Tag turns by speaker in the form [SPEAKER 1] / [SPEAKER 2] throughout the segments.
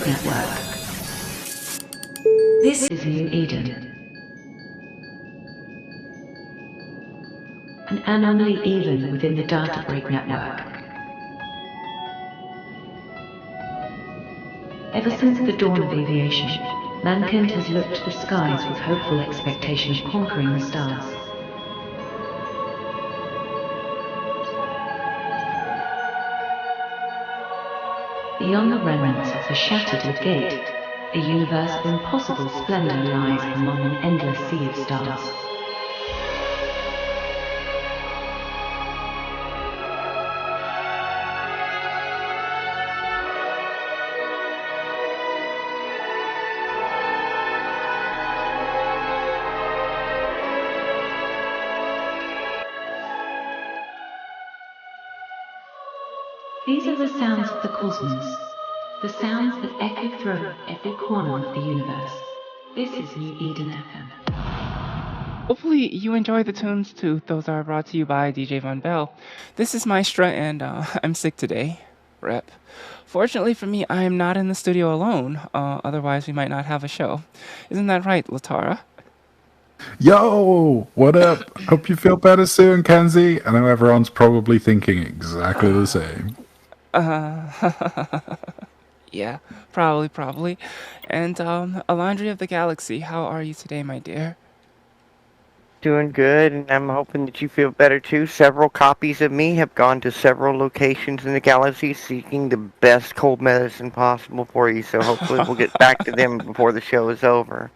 [SPEAKER 1] Network. This is New Eden. An anomaly even within the data break network. Ever since the dawn of aviation, mankind has looked to the skies with hopeful expectation of conquering the stars. Beyond the remnants of the shattered gate, a universe of impossible splendor lies among an endless sea of stars. These are the sounds of the cosmos, the sounds that echo through every corner of the universe. This is New Eden FM.
[SPEAKER 2] Hopefully you enjoy the tunes too. Those are brought to you by DJ Von Bell. This is Maestra and I'm sick today. Rep. Fortunately for me, I am not in the studio alone. Otherwise we might not have a show. Isn't that right, Latara?
[SPEAKER 3] Yo, what up? Hope you feel better soon, Kenzie. I know everyone's probably thinking exactly the same.
[SPEAKER 2] Yeah, probably. And Alondri of the Galaxy, how are you today, my dear?
[SPEAKER 4] Doing good, and I'm hoping that you feel better too. Several copies of me have gone to several locations in the galaxy seeking the best cold medicine possible for you, so hopefully we'll get back to them before the show is over.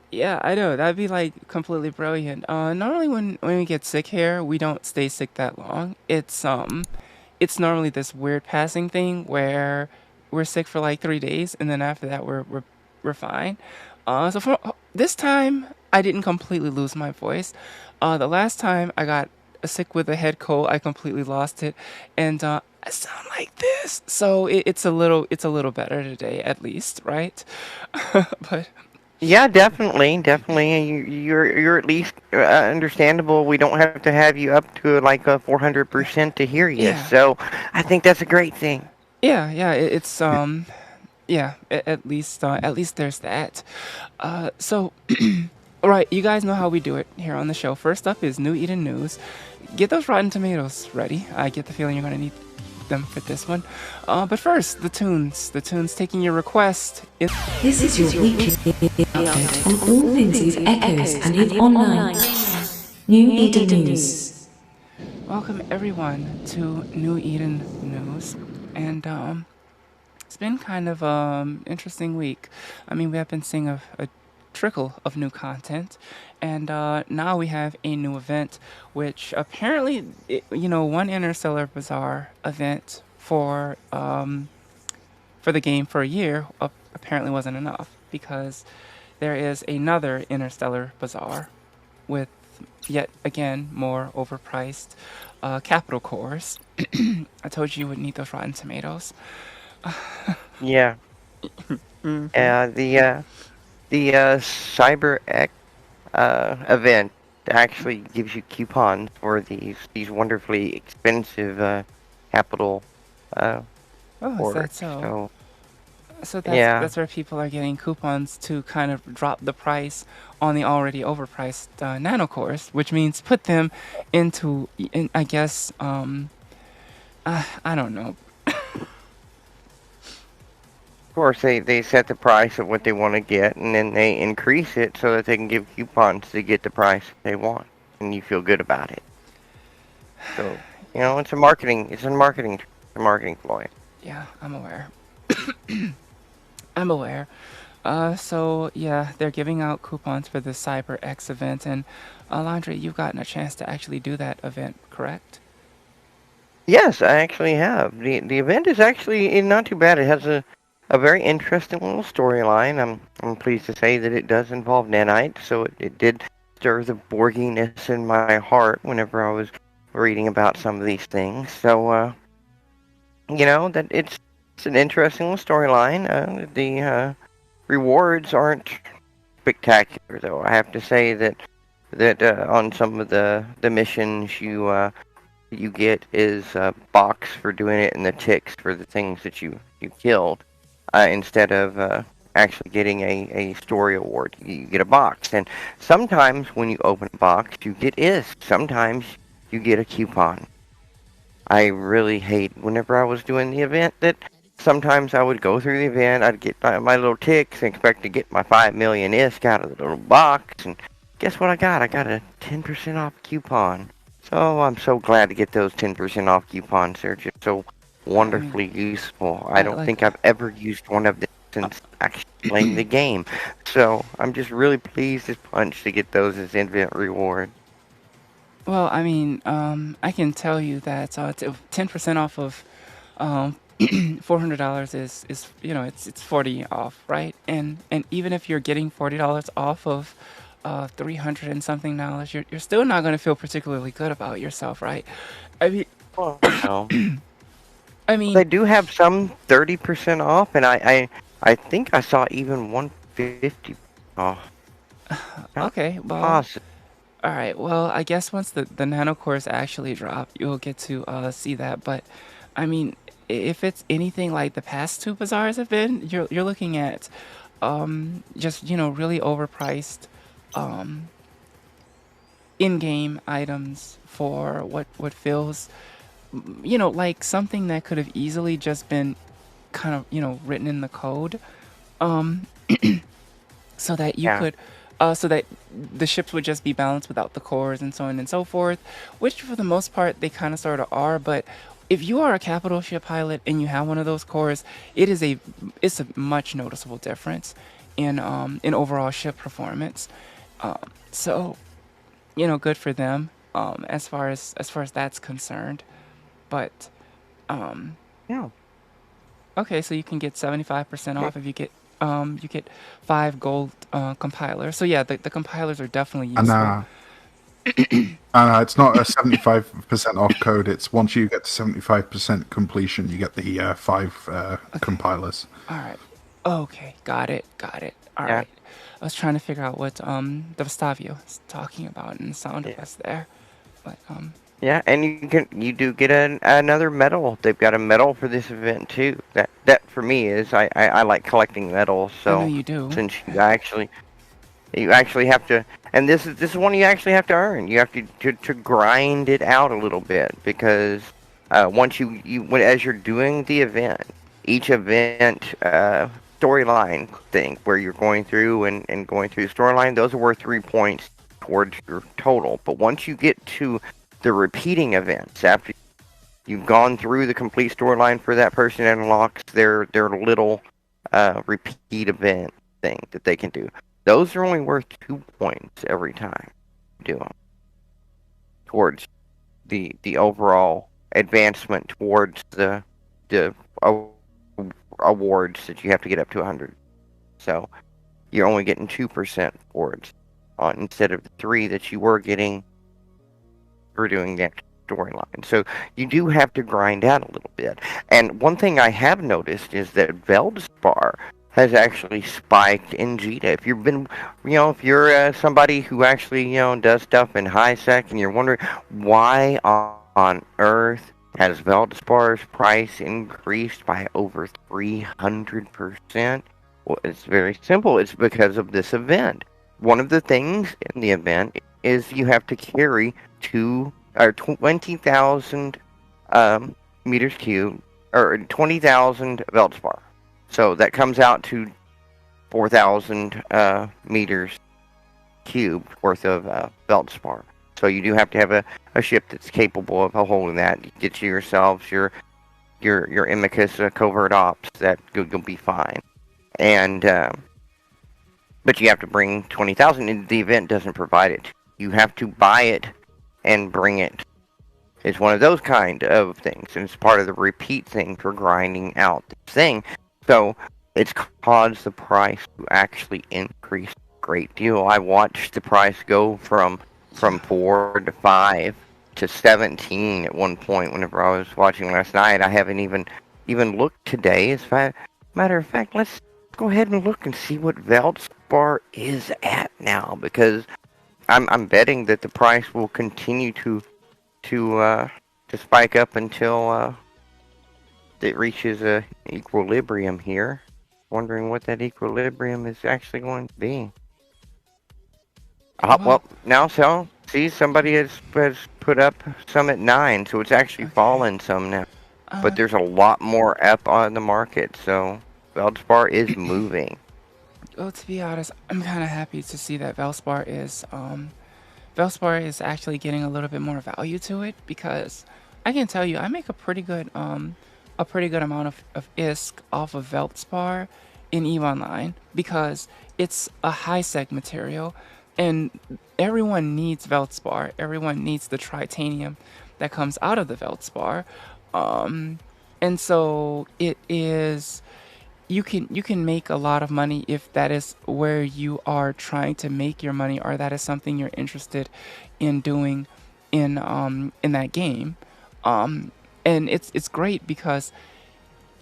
[SPEAKER 2] Yeah, I know. That'd be like completely brilliant. Normally when we get sick here, we don't stay sick that long. It's normally this weird passing thing where we're sick for like 3 days, and then after that we're fine. So for this time, I didn't completely lose my voice. The last time I got sick with a head cold, I completely lost it, and I sound like this. So it's a little better today, at least, right? But
[SPEAKER 4] Yeah, definitely. You're at least understandable. We don't have to have you up to like a 400% to hear you,
[SPEAKER 2] yeah,
[SPEAKER 4] so I think that's a great thing.
[SPEAKER 2] yeah. It's yeah. At least there's that. So. All right, you guys know how we do it here on the show. First up is New Eden News. Get those Rotten Tomatoes ready. I get the feeling you're going to need them for this one. But first, the tunes. The tunes taking your request.
[SPEAKER 1] This is your weekly update on all things Eve Echoes and Eve Online. New Eden News.
[SPEAKER 2] Welcome everyone to New Eden News. And it's been kind of interesting week. I mean, we have been seeing a trickle of new content, and now we have a new event, which apparently, one Interstellar Bazaar event for the game for a year apparently wasn't enough, because there is another Interstellar Bazaar with yet again more overpriced capital cores. I told you would need those Rotten Tomatoes.
[SPEAKER 4] Yeah.
[SPEAKER 2] Mhm.
[SPEAKER 4] The CyberX event actually gives you coupons for these wonderfully expensive capital
[SPEAKER 2] Oh, is that
[SPEAKER 4] orders.
[SPEAKER 2] so? So
[SPEAKER 4] Yeah,
[SPEAKER 2] that's where people are getting coupons to kind of drop the price on the already overpriced nanocores, which means put them I guess, I don't know.
[SPEAKER 4] of course they set the price of what they want to get, and then they increase it so that they can give coupons to get the price they want, and you feel good about it. So it's a marketing ploy.
[SPEAKER 2] Yeah, I'm aware. I'm aware. So yeah, they're giving out coupons for the CyberX event, and Landry, you've gotten a chance to actually do that event, correct?
[SPEAKER 4] Yes, I actually have. The event is actually not too bad. It has a very interesting little storyline. I'm pleased to say that it does involve nanites, so it did stir the Borginess in my heart whenever I was reading about some of these things. So that it's an interesting little storyline. The rewards aren't spectacular, though. I have to say that on some of the missions you get is a box for doing it and the ticks for the things that you killed. instead of actually getting a story award. You get a box, and sometimes when you open a box, you get ISK. Sometimes you get a coupon. I really hate whenever I was doing the event that sometimes I would go through the event, I'd get my little ticks and expect to get my 5 million ISK out of the little box, and guess what I got? I got a 10% off coupon. So I'm so glad to get those 10% off coupons. They're just so
[SPEAKER 2] I mean,
[SPEAKER 4] wonderfully useful. I don't
[SPEAKER 2] like,
[SPEAKER 4] think I've ever used one of them since actually playing the game. So I'm just really pleased as punch to get those as event reward.
[SPEAKER 2] well, I mean, I can tell you that 10% off of um, $400 is it's 40 off, right? And even if you're getting $40 off of 300 and something dollars, you're still not going to feel particularly good about yourself, right? I mean,
[SPEAKER 4] Well, no.
[SPEAKER 2] I mean,
[SPEAKER 4] They do have some 30% off, and I think I saw even 150 off. Not
[SPEAKER 2] okay, well,
[SPEAKER 4] positive.
[SPEAKER 2] all right. Well, I guess once the nano cores actually drop, you'll get to see that. But I mean, if it's anything like the past two bazaars have been, you're looking at just really overpriced um, in-game items for what feels like something that could have easily just been kind of written in the code. Um, so that you
[SPEAKER 4] Yeah.
[SPEAKER 2] could so that the ships would just be balanced without the cores and so on and so forth, which for the most part they kind of sort of are. But if you are a capital ship pilot and you have one of those cores, it's a much noticeable difference in overall ship performance. So good for them as far as that's concerned. But um,
[SPEAKER 4] Yeah.
[SPEAKER 2] okay, so you can get 75%
[SPEAKER 4] Okay.
[SPEAKER 2] off if you get 5 gold compilers. So yeah, the compilers are definitely
[SPEAKER 3] And
[SPEAKER 2] useful.
[SPEAKER 3] it's not a 75% off code. It's once you get to 75% completion, you get the 5
[SPEAKER 2] Okay.
[SPEAKER 3] compilers.
[SPEAKER 2] All right. Okay, got it. All
[SPEAKER 4] Yeah.
[SPEAKER 2] right. I was trying to figure out what the Vestavio is talking about and the sound
[SPEAKER 4] Yeah.
[SPEAKER 2] effects there. But
[SPEAKER 4] Yeah, and you do get another medal. They've got a medal for this event too. That for me is I like collecting medals.
[SPEAKER 2] I know
[SPEAKER 4] So
[SPEAKER 2] you do.
[SPEAKER 4] since you actually have to, and this is one you actually have to earn. You have to grind it out a little bit because once as you're doing the event, each event storyline thing where you're going through and going through the storyline, those are worth 3 points towards your total. But once you get to the repeating events, after you've gone through the complete storyline for that person, and unlocks their little repeat event thing that they can do. Those are only worth 2 points every time you do them towards the overall advancement towards the awards that you have to get up to 100. So you're only getting 2% awards on instead of the 3 that you were getting for doing that storyline. So you do have to grind out a little bit. And one thing I have noticed is that Veldspar has actually spiked in Jita. If you've been, if you're somebody who actually, does stuff in high sec and you're wondering why on earth has Veldspar's price increased by over 300%? Well, it's very simple. It's because of this event. One of the things in the event is you have to carry 20,000 meters cubed, or 20,000 Veldspar. So that comes out to 4,000 meters cubed worth of Veldspar. So you do have to have a ship that's capable of holding that. You get yourselves your Imicus covert ops. That you'll be fine. And but you have to bring 20,000, and the event doesn't provide it. You have to buy it and bring it. It's one of those kind of things, and it's part of the repeat thing for grinding out this thing. So it's caused the price to actually increase a great deal. I watched the price go from
[SPEAKER 2] Yeah.
[SPEAKER 4] 4 to 5 to 17 at one point whenever I was watching last night. I haven't even looked today. As a matter of fact, let's go ahead and look and see what Veldspar is at now, because I'm betting that the price will continue to spike up until it reaches a equilibrium here. wondering what that equilibrium is actually going to be.
[SPEAKER 2] Well,
[SPEAKER 4] Well, now so see somebody has put up some at 9, so it's actually
[SPEAKER 2] okay.
[SPEAKER 4] fallen some now. But
[SPEAKER 2] Uh,
[SPEAKER 4] there's a lot more up on the market, so Feldspar is moving.
[SPEAKER 2] well, to be honest, I'm kind of happy to see that Valspar is actually getting a little bit more value to it because I can tell you I make a pretty good amount of ISK off of Veltspar in EVE Online because it's a high sec material and everyone needs Veltspar. Everyone needs the tritanium that comes out of the Veltspar. Um, and so it is you can make a lot of money if that is where you are trying to make your money or that is something you're interested in doing in that game. Um, and it's great because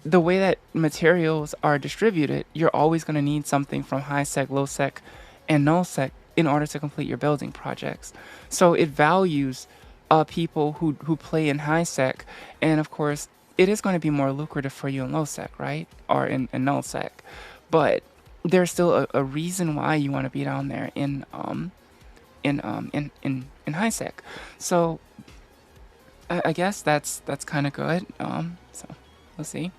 [SPEAKER 2] the way that materials are distributed, you're always going to need something from high sec, low sec, and null sec in order to complete your building projects. So it values people who play in high sec, and of course, it is going to be more lucrative for you in low sec, right? Or in null sec. But there's still a reason why you want to be down there in high sec. So I guess that's kind of good. So we'll see.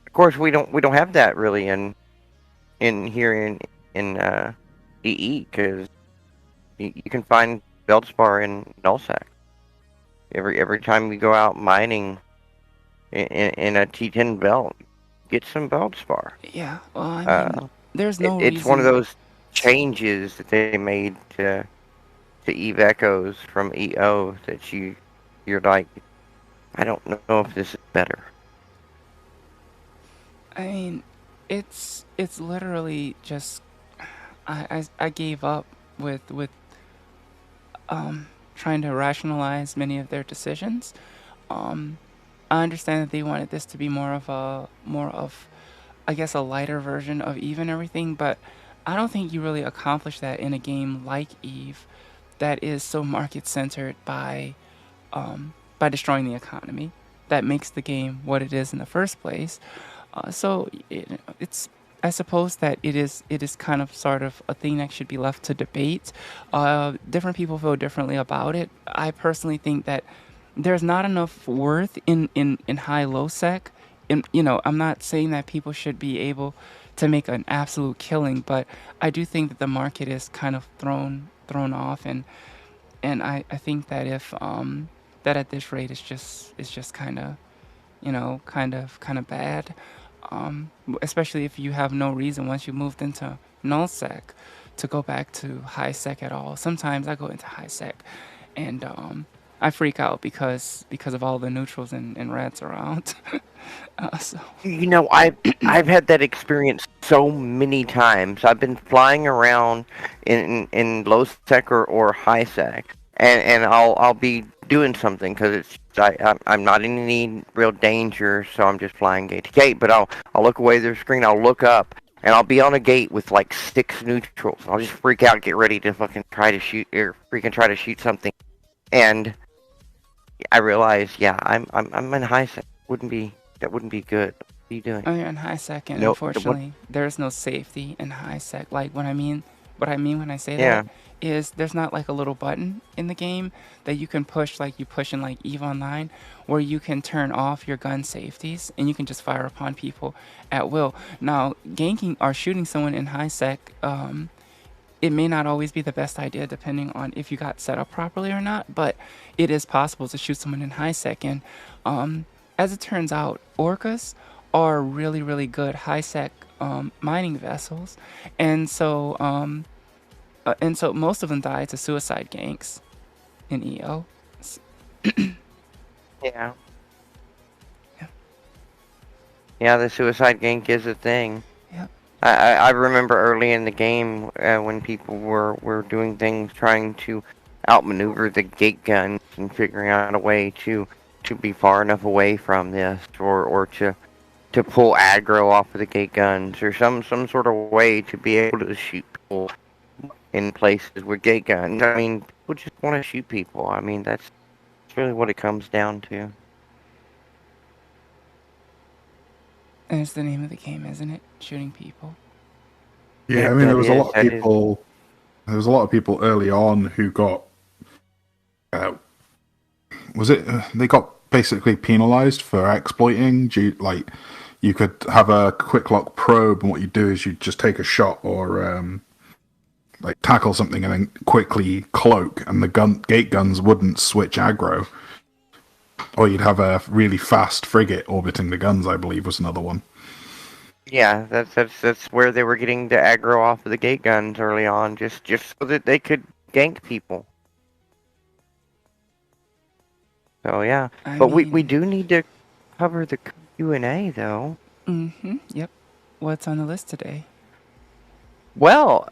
[SPEAKER 4] Of course, we don't have that really in here in EE because you can find Feldspar in Nullsec. Every time we go out mining in a T10 belt, get some Feldspar.
[SPEAKER 2] Yeah, well, I mean,
[SPEAKER 4] Uh,
[SPEAKER 2] there's no
[SPEAKER 4] it's one of
[SPEAKER 2] reason.
[SPEAKER 4] those changes that they made to Eve Echoes from EO that you're like, I don't know if this is better.
[SPEAKER 2] I mean, it's literally just I gave up with trying to rationalize many of their decisions. Um, I understand that they wanted this to be more of I guess a lighter version of Eve and everything, but I don't think you really accomplish that in a game like Eve that is so market centered by destroying the economy that makes the game what it is in the first place. It's I suppose that it is kind of sort of a thing that should be left to debate. Different people feel differently about it. I personally think that there's not enough worth in high low sec. And I'm not saying that people should be able to make an absolute killing, but I do think that the market is kind of thrown off, and I think that if that at this rate is just kind of kind of bad, especially if you have no reason once you moved into null sec to go back to high sec at all. Sometimes I go into high sec and I freak out because of all the neutrals and reds around. So
[SPEAKER 4] I've had that experience so many times. I've been flying around in low sec or high sec, and I'll be doing something because I'm not in any real danger, so I'm just flying gate to gate. But I'll look away the screen. I'll look up, and I'll be on a gate with like 6 neutrals. I'll just freak out, get ready to fucking try to shoot or freaking try to shoot something, and I realize, yeah, I'm in high sec. Wouldn't be good. What are you doing?
[SPEAKER 2] oh, you're in high sec, and
[SPEAKER 4] No, what?
[SPEAKER 2] unfortunately, there's no safety in high sec. Like what I mean when I say that
[SPEAKER 4] Yeah,
[SPEAKER 2] is there's not like a little button in the game that you can push like you push in like Eve Online, where you can turn off your gun safeties and you can just fire upon people at will. Now, ganking or shooting someone in high sec, it may not always be the best idea depending on if you got set up properly or not, but it is possible to shoot someone in high sec. And um, as it turns out, orcas are really, really good high sec mining vessels. And so most of them die to suicide ganks in EO.
[SPEAKER 4] yeah,
[SPEAKER 2] Yeah,
[SPEAKER 4] yeah. The suicide gank is a thing.
[SPEAKER 2] yeah.
[SPEAKER 4] I remember early in the game when people were doing things trying to outmaneuver the gate guns and figuring out a way to be far enough away from this or to pull aggro off of the gate guns or some sort of way to be able to shoot people in places with gate guns. I mean, people just want to shoot people. I mean, that's really what it comes down to.
[SPEAKER 2] And it's the name of the game, isn't it? Shooting people.
[SPEAKER 3] Yeah, I mean, there
[SPEAKER 4] That
[SPEAKER 3] was a
[SPEAKER 4] is
[SPEAKER 3] lot of
[SPEAKER 4] that is
[SPEAKER 3] people. There was a lot of people early on who got. Uh, was it? They got basically penalized for exploiting. Like, you could have a quick lock probe, and what you do is you just take a shot or like tackle something and then quickly cloak, and the gate guns wouldn't switch aggro. Or you'd have a really fast frigate orbiting the guns, I believe, was another one.
[SPEAKER 4] yeah. That's where they were getting the aggro off of the gate guns early on, just so that they could gank people. So yeah,
[SPEAKER 2] I
[SPEAKER 4] but we
[SPEAKER 2] mean,
[SPEAKER 4] do need to cover the Q&A though.
[SPEAKER 2] yep. What's on the list today?
[SPEAKER 4] Well,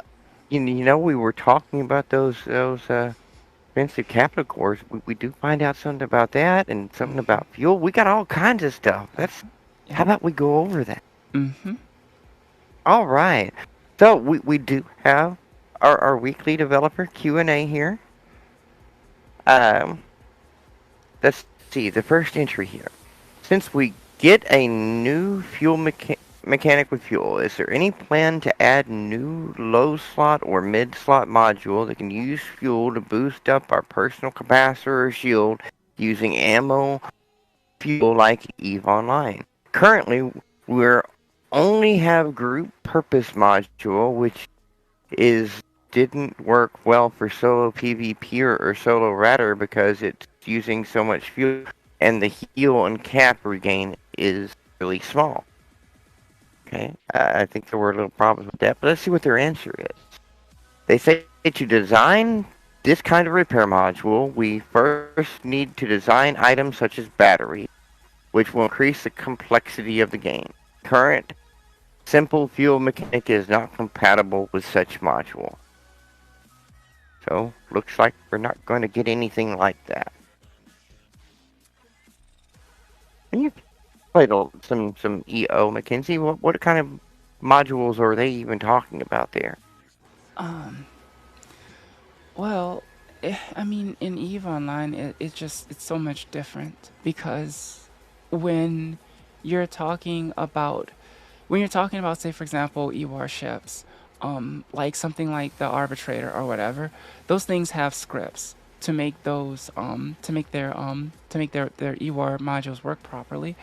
[SPEAKER 4] you know we were talking about those expensive capital cores. We do find out something about that and something about fuel. We got all kinds of stuff.
[SPEAKER 2] Yep.
[SPEAKER 4] How about we go over that?
[SPEAKER 2] Mm-hmm.
[SPEAKER 4] All right. So we do have our weekly developer Q&A here. Um, let's see the first entry here. Since we get a new fuel mechanic with fuel, is there any plan to add new low slot or mid slot module that can use fuel to boost up our personal capacitor or shield using ammo fuel like EVE Online? Currently, we're only have group purpose module, which is didn't work well for solo PvP or solo radar because it's using so much fuel and the heal and cap regain is really small. Okay, I think there were little problems with that, but let's see what their answer is. They say to design this kind of repair module, we first need to design items such as batteries, which will increase the complexity of the game. Current simple fuel mechanic is not compatible with such module. So, looks like we're not going to get anything like that. And you played some EO, Mackenzie. What kind of modules are they even talking about there?
[SPEAKER 2] Um. Well, I mean, in Eve Online, it's so much different because when you're talking about say for example EWAR ships, like something like the Arbitrator or whatever, those things have scripts to make those to make their EWAR modules work properly.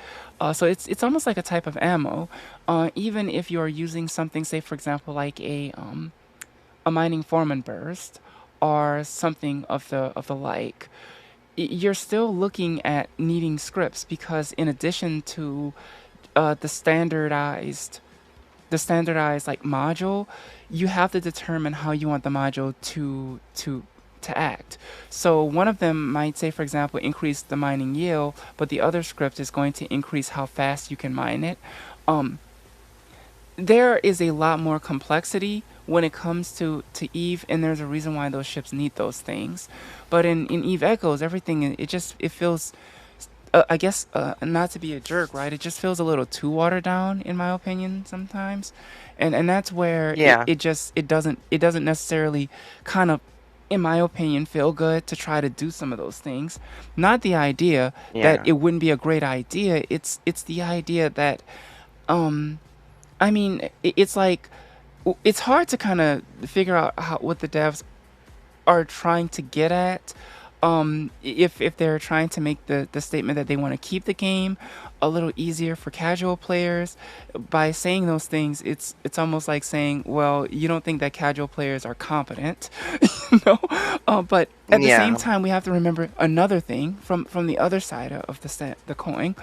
[SPEAKER 2] So it's almost like a type of ammo. Even if you are using something, say for example like a mining foreman burst or something of the like, you're still looking at needing scripts because in addition to the standardized like module, you have to determine how you want the module to act. So one of them might say, for example, increase the mining yield, but the other script is going to increase how fast you can mine it. Um, there is a lot more complexity when it comes to Eve, and there's a reason why those ships need those things. But in Eve Echoes, everything it feels, I guess, not to be a jerk, right? It just feels a little too watered down, in my opinion, sometimes, and that's where
[SPEAKER 4] Yeah,
[SPEAKER 2] it doesn't necessarily kind of, in my opinion, feel good to try to do some of those things. Not the idea that
[SPEAKER 4] yeah,
[SPEAKER 2] it wouldn't be a great idea. It's the idea that um I mean, it's like it's hard to kind of figure out what the devs are trying to get at. If they're trying to make the statement that they want to keep the game a little easier for casual players by saying those things, it's almost like saying, well, you don't think that casual players are competent, you know. But at the same
[SPEAKER 4] yeah,
[SPEAKER 2] time, we have to remember another thing from the other side of the coin.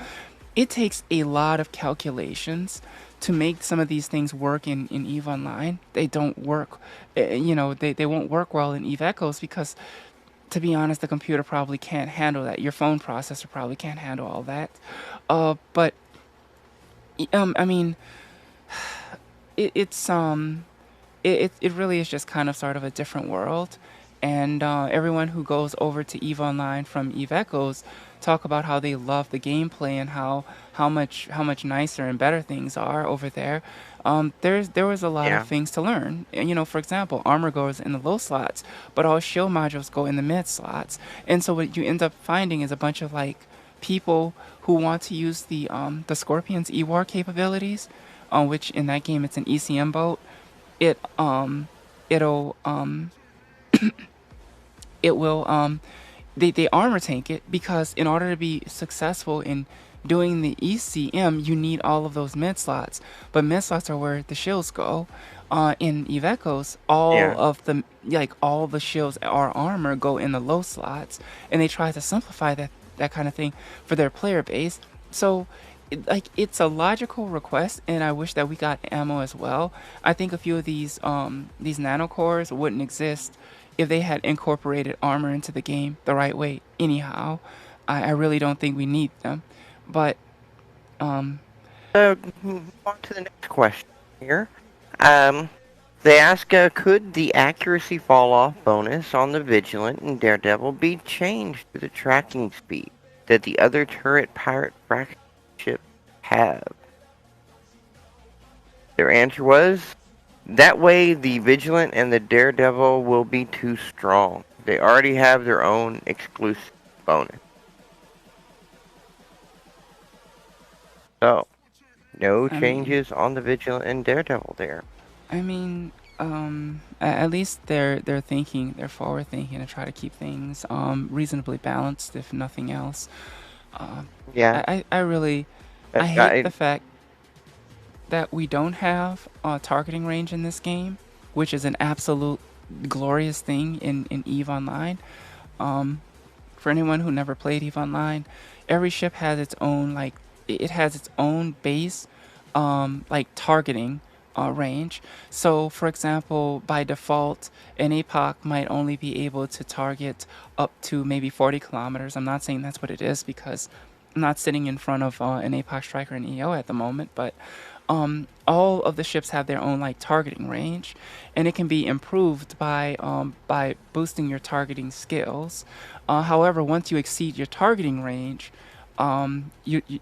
[SPEAKER 2] It takes a lot of calculations to make some of these things work in Eve Online. They don't work, they won't work well in Eve Echoes because, to be honest, the computer probably can't handle that. Your phone processor probably can't handle all that. But I mean, it, it's it really is just kind of sort of a different world. And everyone who goes over to Eve Online from Eve Echoes talk about how they love the gameplay and how much nicer and better things are over there. There was a lot of
[SPEAKER 4] yeah,
[SPEAKER 2] things to learn. And, for example, armor goes in the low slots, but all shield modules go in the mid slots. And so what you end up finding is a bunch of like people who want to use the Scorpion's E-War capabilities, which in that game it's an ECM boat, it it'll it will they armor tank it, because in order to be successful in doing the ECM, you need all of those mid slots. But mid slots are where the shields go. In Iveco's,
[SPEAKER 4] Yeah.
[SPEAKER 2] all the shields or armor go in the low slots, and they try to simplify that kind of thing for their player base. So it's a logical request, and I wish that we got ammo as well. I think a few of these nano cores wouldn't exist if they had incorporated armor into the game the right way. Anyhow, I really don't think we need them, but
[SPEAKER 4] Move on to the next question here. They ask, could the accuracy fall off bonus on the Vigilant and Daredevil be changed to the tracking speed that the other turret pirate faction ships have? Their answer was, that way the Vigilant and the Daredevil will be too strong. They already have their own exclusive bonus. So, no
[SPEAKER 2] I mean,
[SPEAKER 4] changes on the Vigilant and Daredevil there.
[SPEAKER 2] I mean, at least they're forward thinking to try to keep things reasonably balanced, if nothing else. Uh,
[SPEAKER 4] Yeah,
[SPEAKER 2] I really I hate
[SPEAKER 4] I,
[SPEAKER 2] the fact that we don't have targeting range in this game, which is an absolute glorious thing in Eve Online. Um, for anyone who never played Eve Online, every ship has its own it has its own base targeting range. So, for example, by default, an APOC might only be able to target up to maybe 40 kilometers. I'm not saying that's what it is, because I'm not sitting in front of an APOC striker in EO at the moment, but all of the ships have their own targeting range, and it can be improved by boosting your targeting skills. However, once you exceed your targeting range,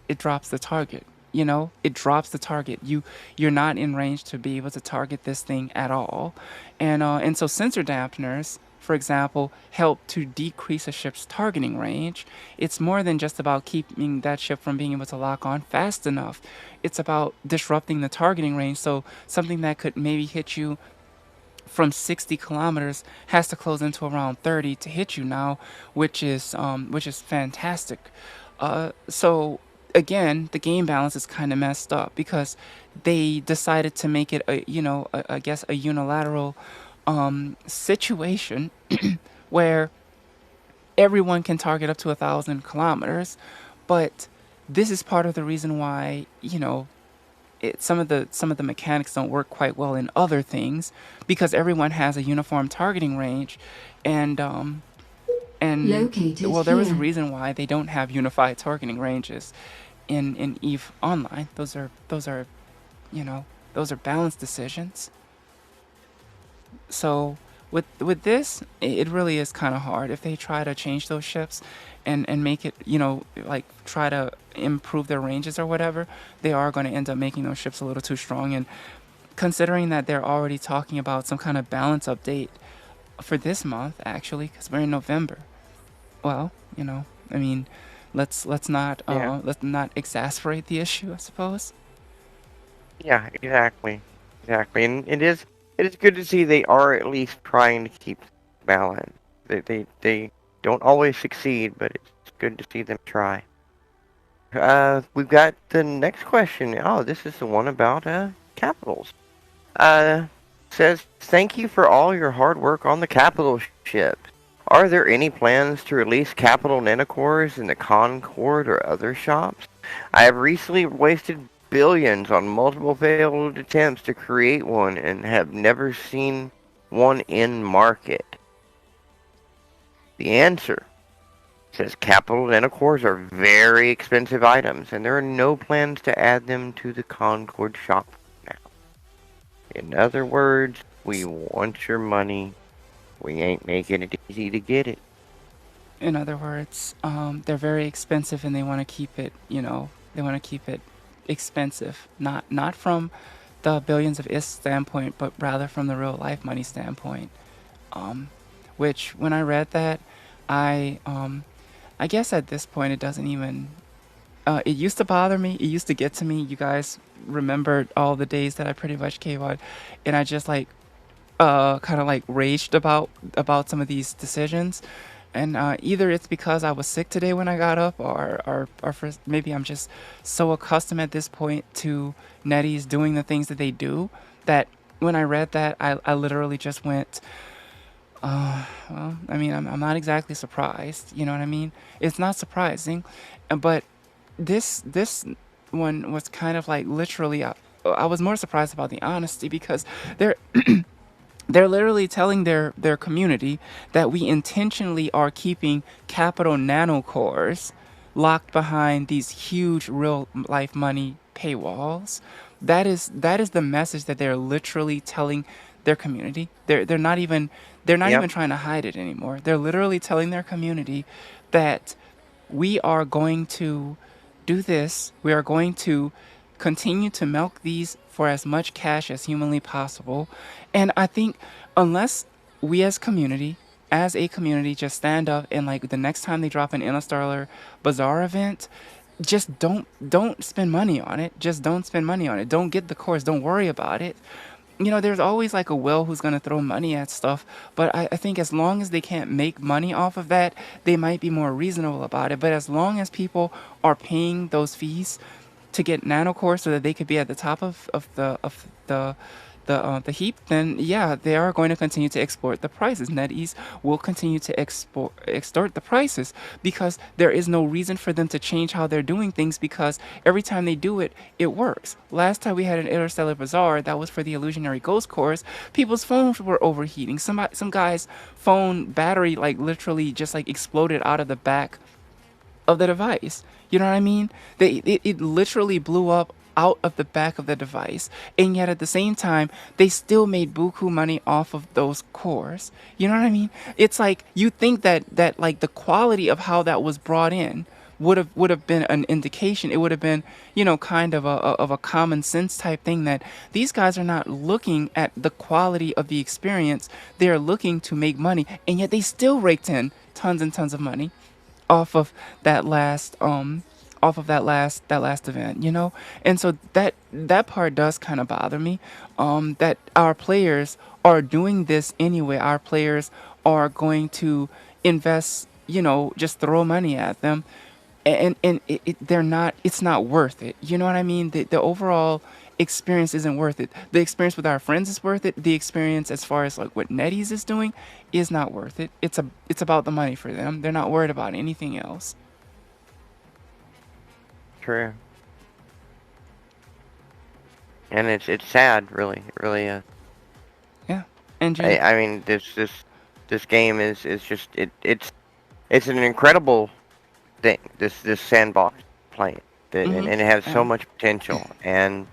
[SPEAKER 2] it drops the target. It drops the target. You're not in range to be able to target this thing at all, and so sensor dampeners, for example, help to decrease a ship's targeting range. It's more than just about keeping that ship from being able to lock on fast enough. It's about disrupting the targeting range. So something that could maybe hit you from 60 kilometers has to close into around 30 to hit you now, which is fantastic. So again, the game balance is kind of messed up, because they decided to make it I guess a unilateral situation where everyone can target up to 1,000 kilometers, but this is part of the reason why some of the mechanics don't work quite well in other things, because everyone has a uniform targeting range, and
[SPEAKER 1] Located
[SPEAKER 2] well, there was a
[SPEAKER 1] here.
[SPEAKER 2] reason why they don't have unified targeting ranges in Eve Online. Those are balanced decisions. So with this, it really is kind of hard if they try to change those ships and make it, try to improve their ranges or whatever. They are going to end up making those ships a little too strong. And considering that they're already talking about some kind of balance update for this month, actually, because we're in November. Well, I mean,
[SPEAKER 4] yeah,
[SPEAKER 2] let's not exasperate the issue, I suppose.
[SPEAKER 4] yeah, exactly, and it is good to see they are at least trying to keep balance. They don't always succeed, but it's good to see them try. We've got the next question. Oh, this is the one about capitals. Uh, Says, thank you for all your hard work on the capital ship. Are there any plans to release capital nanocores in the Concord or other shops? I have recently wasted billions on multiple failed attempts to create one and have never seen one in market. The answer says capital nanocores are very expensive items, and there are no plans to add them to the Concord shop now. In other words, we want your money. We ain't making it easy to get it.
[SPEAKER 2] In other words, they're very expensive, and they want to keep it. They want to keep it expensive, not from the billions of is standpoint, but rather from the real life money standpoint. Um, which when I read that, I I guess at this point it doesn't even. It used to bother me. It used to get to me. You guys remembered all the days that I pretty much came on, and I just like kind of like raged about some of these decisions. And either it's because I was sick today when I got up, or for, maybe I'm just so accustomed at this point to netties doing the things that they do that when I read that, I literally just went, well, I mean, I'm not exactly surprised. You know what I mean? It's not surprising, but this one was kind of like literally. I was more surprised about the honesty because they're they're literally telling their community that we intentionally are keeping capital nanocores locked behind these huge real life money paywalls. That is the message that they're literally telling their community. They're not even
[SPEAKER 4] Yep.
[SPEAKER 2] trying to hide it anymore. They're literally telling their community that we are going to do this. We are going to continue to milk these for as much cash as humanly possible. And I think unless we as a community, just stand up and like the next time they drop an Interstellar Bazaar event, just don't spend money on it. Just don't spend money on it. Don't get the course. Don't worry about it. There's always like a will who's going to throw money at stuff. But I think as long as they can't make money off of that, they might be more reasonable about it. But as long as people are paying those fees to get nanocore so that they could be at the top of the heap, then yeah, they are going to continue to export the prices. NetEase will continue to extort the prices because there is no reason for them to change how they're doing things because every time they do it, it works. Last time we had an Interstellar Bazaar that was for the Illusionary Ghost Cores, people's phones were overheating. Some guy's phone battery like literally just like exploded out of the back of the device. You know what I mean? It literally blew up out of the back of the device, and yet at the same time, they still made buku money off of those cores. You know what I mean? It's like you think that like the quality of how that was brought in would have been an indication. It would have been kind of a common sense type thing that these guys are not looking at the quality of the experience. They are looking to make money, and yet they still raked in tons and tons of money off of that last event, and so that part does kind of bother me, that our players are doing this anyway. Our players are going to invest, just throw money at them, and they're not, it's not worth it. You know what I mean? The overall experience isn't worth it. The experience with our friends is worth it. The experience as far as like what NetEase is doing is not worth it. It's about the money for them. They're not worried about anything else.
[SPEAKER 4] True. And it's sad, really. It really is.
[SPEAKER 2] Yeah. And
[SPEAKER 4] I mean, this game is just it's an incredible thing. This sandbox playing, and it has so
[SPEAKER 2] and
[SPEAKER 4] much potential, and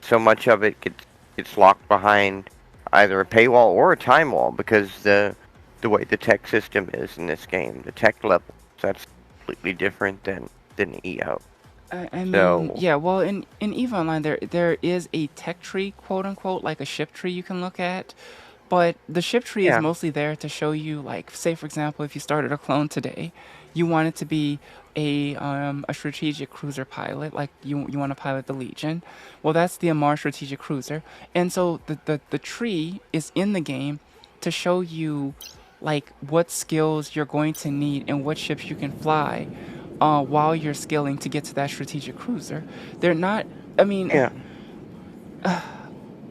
[SPEAKER 4] so much of it gets locked behind either a paywall or a time wall because the way the tech system is in this game, the tech level, that's completely different than EO.
[SPEAKER 2] I mean,
[SPEAKER 4] So
[SPEAKER 2] yeah, well, in EVE Online, there is a tech tree, quote unquote, like a ship tree you can look at, but the ship tree is
[SPEAKER 4] yeah,
[SPEAKER 2] mostly there to show you, like, say for example, if you started a clone today, you want it to be a strategic cruiser pilot, like you want to pilot the Legion. Well, that's the Amar strategic cruiser, and so the tree is in the game to show you like what skills you're going to need and what ships you can fly while you're scaling to get to that strategic cruiser. They're not. I mean,
[SPEAKER 4] yeah,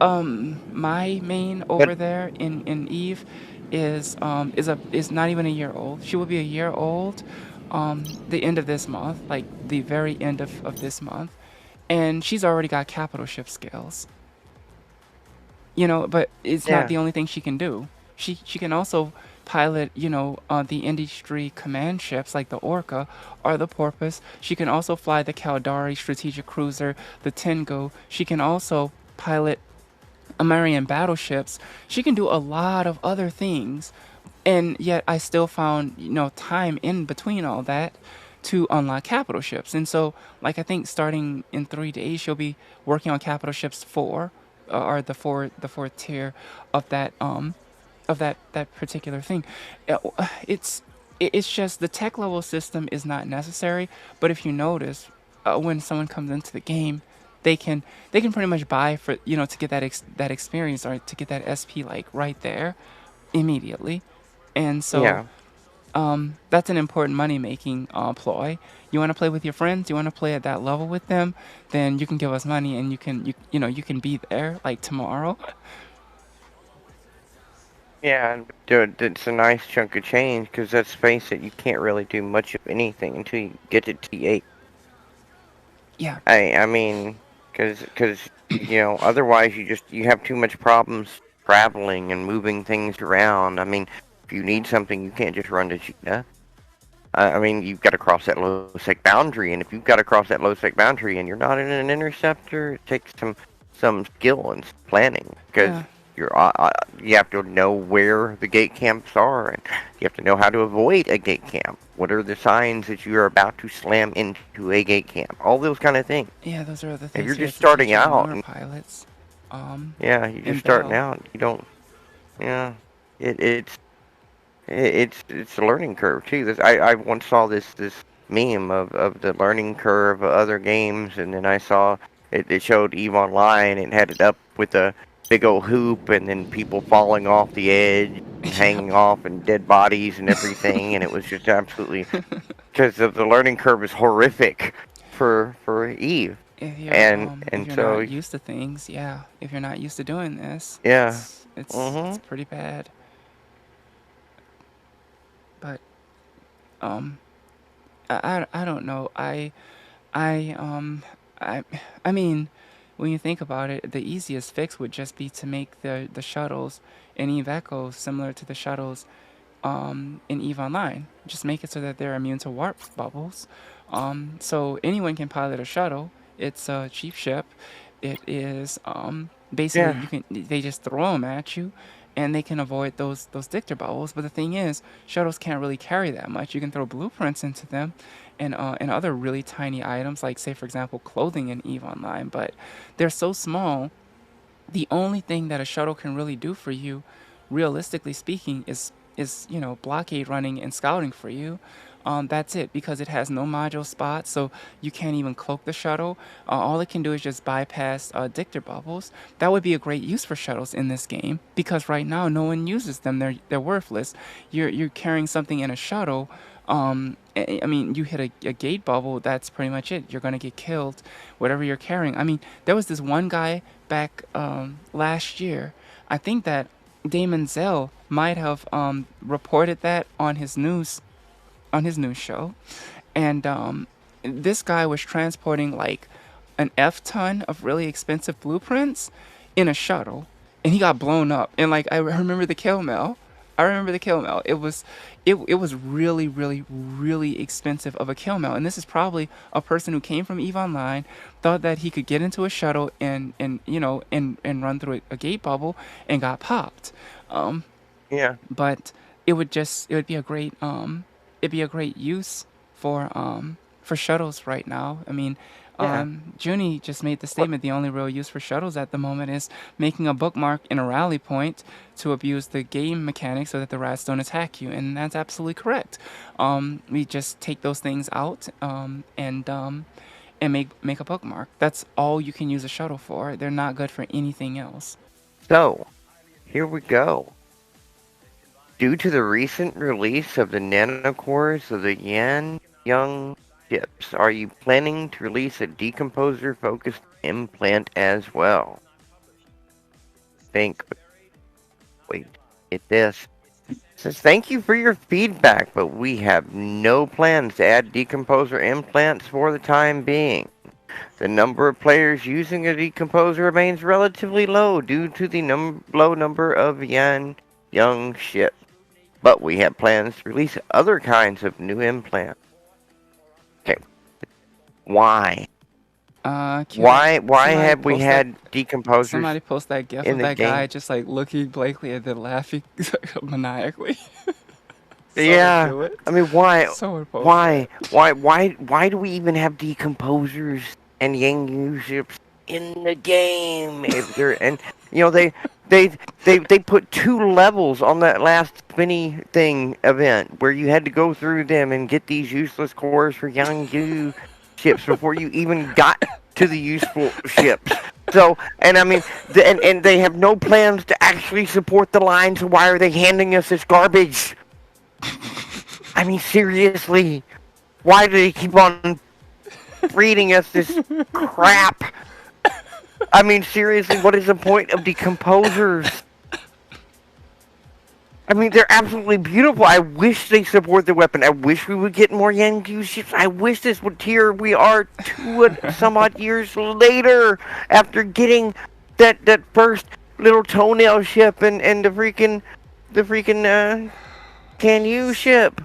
[SPEAKER 2] my main
[SPEAKER 4] but
[SPEAKER 2] over there in Eve is not even a year old. She will be a year old the end of this month, like the very end of this month, and she's already got capital ship skills. But it's not
[SPEAKER 4] yeah,
[SPEAKER 2] the only thing she can do. She can also pilot, the industry command ships like the Orca or the Porpoise. She can also fly the Caldari strategic cruiser, the Tengu. She can also pilot American battleships. She can do a lot of other things. And yet I still found, time in between all that to unlock capital ships. And so, like, I think starting in 3 days, she'll be working on capital ships 4, or the fourth tier of that particular thing. It's it's just the tech level system is not necessary. But if you notice, when someone comes into the game, they can they can pretty much buy for to get that experience or to get that SP like right there immediately, and so
[SPEAKER 4] Yeah.
[SPEAKER 2] that's an important money making ploy. You want to play with your friends, you want to play at that level with them, then you can give us money and you can be there like tomorrow.
[SPEAKER 4] Yeah, and dude, it's a nice chunk of change because let's face it, you can't really do much of anything until you get to T8.
[SPEAKER 2] Yeah,
[SPEAKER 4] I mean, because otherwise you have too much problems traveling and moving things around. I mean, if you need something, you can't just run to Cheetah. I mean, you've got to cross that low sec boundary, and if you've got to cross that low sec boundary and you're not in an interceptor, it takes some skill and planning because
[SPEAKER 2] yeah,
[SPEAKER 4] you have to know where the gate camps are, and you have to know how to avoid a gate camp. What are the signs that you are about to slam into a gate camp? All those kind of things.
[SPEAKER 2] yeah. Those are the
[SPEAKER 4] If
[SPEAKER 2] things
[SPEAKER 4] you're
[SPEAKER 2] you have
[SPEAKER 4] just
[SPEAKER 2] to teach
[SPEAKER 4] starting
[SPEAKER 2] your
[SPEAKER 4] out,
[SPEAKER 2] newer pilots.
[SPEAKER 4] yeah, you're just
[SPEAKER 2] And
[SPEAKER 4] starting
[SPEAKER 2] Bell.
[SPEAKER 4] out. You don't, yeah, it, it's it's a learning curve too. I once saw this meme of the learning curve of other games, and then I saw it showed Eve Online and had it up with a big old hoop, and then people falling off the edge and
[SPEAKER 2] Yep.
[SPEAKER 4] hanging off, and dead bodies and everything, and it was just absolutely because the learning curve is horrific for Eve,
[SPEAKER 2] If
[SPEAKER 4] and
[SPEAKER 2] you're
[SPEAKER 4] so
[SPEAKER 2] not used to things, yeah. If you're not used to doing this,
[SPEAKER 4] yeah,
[SPEAKER 2] it's
[SPEAKER 4] mhm,
[SPEAKER 2] pretty bad. But um, I don't know. I I I mean, when you think about it, the easiest fix would just be to make the shuttles in Eve Echo similar to the shuttles in Eve Online. Just make it so that they're immune to warp bubbles. So anyone can pilot a shuttle. It's a cheap ship. It is basically
[SPEAKER 4] yeah,
[SPEAKER 2] they just throw them at you, and they can avoid those dictor bubbles. But the thing is, shuttles can't really carry that much. You can throw blueprints into them, and other really tiny items like say for example clothing in Eve Online, but they're so small. The only thing that a shuttle can really do for you, realistically speaking, is blockade running and scouting for you. That's it because it has no module spot, so you can't even cloak the shuttle. All it can do is just bypass dictor bubbles. That would be a great use for shuttles in this game because right now no one uses them. They're worthless. You're carrying something in a shuttle. I mean, you hit a gate bubble, that's pretty much it. You're gonna get killed, whatever you're carrying. I mean, there was this one guy back last year. I think that Damon Zell might have reported that on his news show, and this guy was transporting like an F ton of really expensive blueprints in a shuttle, and he got blown up. And like I remember the kill mail. I remember the kill mail. It was really really really expensive of a kill mail, and this is probably a person who came from Eve Online, thought that he could get into a shuttle and run through a gate bubble and got popped. Um,
[SPEAKER 4] yeah,
[SPEAKER 2] but it would be a great it'd be a great use for shuttles right now. I mean,
[SPEAKER 4] yeah.
[SPEAKER 2] Junie just made the
[SPEAKER 4] What?
[SPEAKER 2] statement the only real use for shuttles at the moment is making a bookmark in a rally point to abuse the game mechanics so that the rats don't attack you, and that's absolutely correct. We just take those things out and make a bookmark. That's all you can use a shuttle for. They're not good for anything else.
[SPEAKER 4] So here we go. Due to the recent release of the nanocores of the Yan Young chips, are you planning to release a decomposer-focused implant as well? Think, wait, get this. Says thank you for your feedback, but we have no plans to add decomposer implants for the time being. The number of players using a decomposer remains relatively low due to the low number of Yan Young ships. But we have plans to release other kinds of new implants. Okay, why? Why
[SPEAKER 2] Somebody
[SPEAKER 4] have we
[SPEAKER 2] post that
[SPEAKER 4] had decomposers
[SPEAKER 2] Somebody post that gif
[SPEAKER 4] in
[SPEAKER 2] of
[SPEAKER 4] the
[SPEAKER 2] that guy
[SPEAKER 4] game?
[SPEAKER 2] just like looking blankly and then laughing maniacally. Someone
[SPEAKER 4] Yeah,
[SPEAKER 2] do it.
[SPEAKER 4] I mean, why,
[SPEAKER 2] Someone post
[SPEAKER 4] why,
[SPEAKER 2] that.
[SPEAKER 4] why, why, why do we even have decomposers and Yang ships in the game? If they're and they they put 2 levels on that last spinny thing event where you had to go through them and get these useless cores for young you ships before you even got to the useful ships. So, and I mean, and they have no plans to actually support the line. So why are they handing us this garbage? I mean, seriously, why do they keep on reading us this crap? I mean, seriously, what is the point of decomposers? I mean, they're absolutely beautiful. I wish they support the weapon. I wish we would get more Yankee ships. I wish this would here we are some odd years later after getting that first little toenail ship and the freaking can you ship.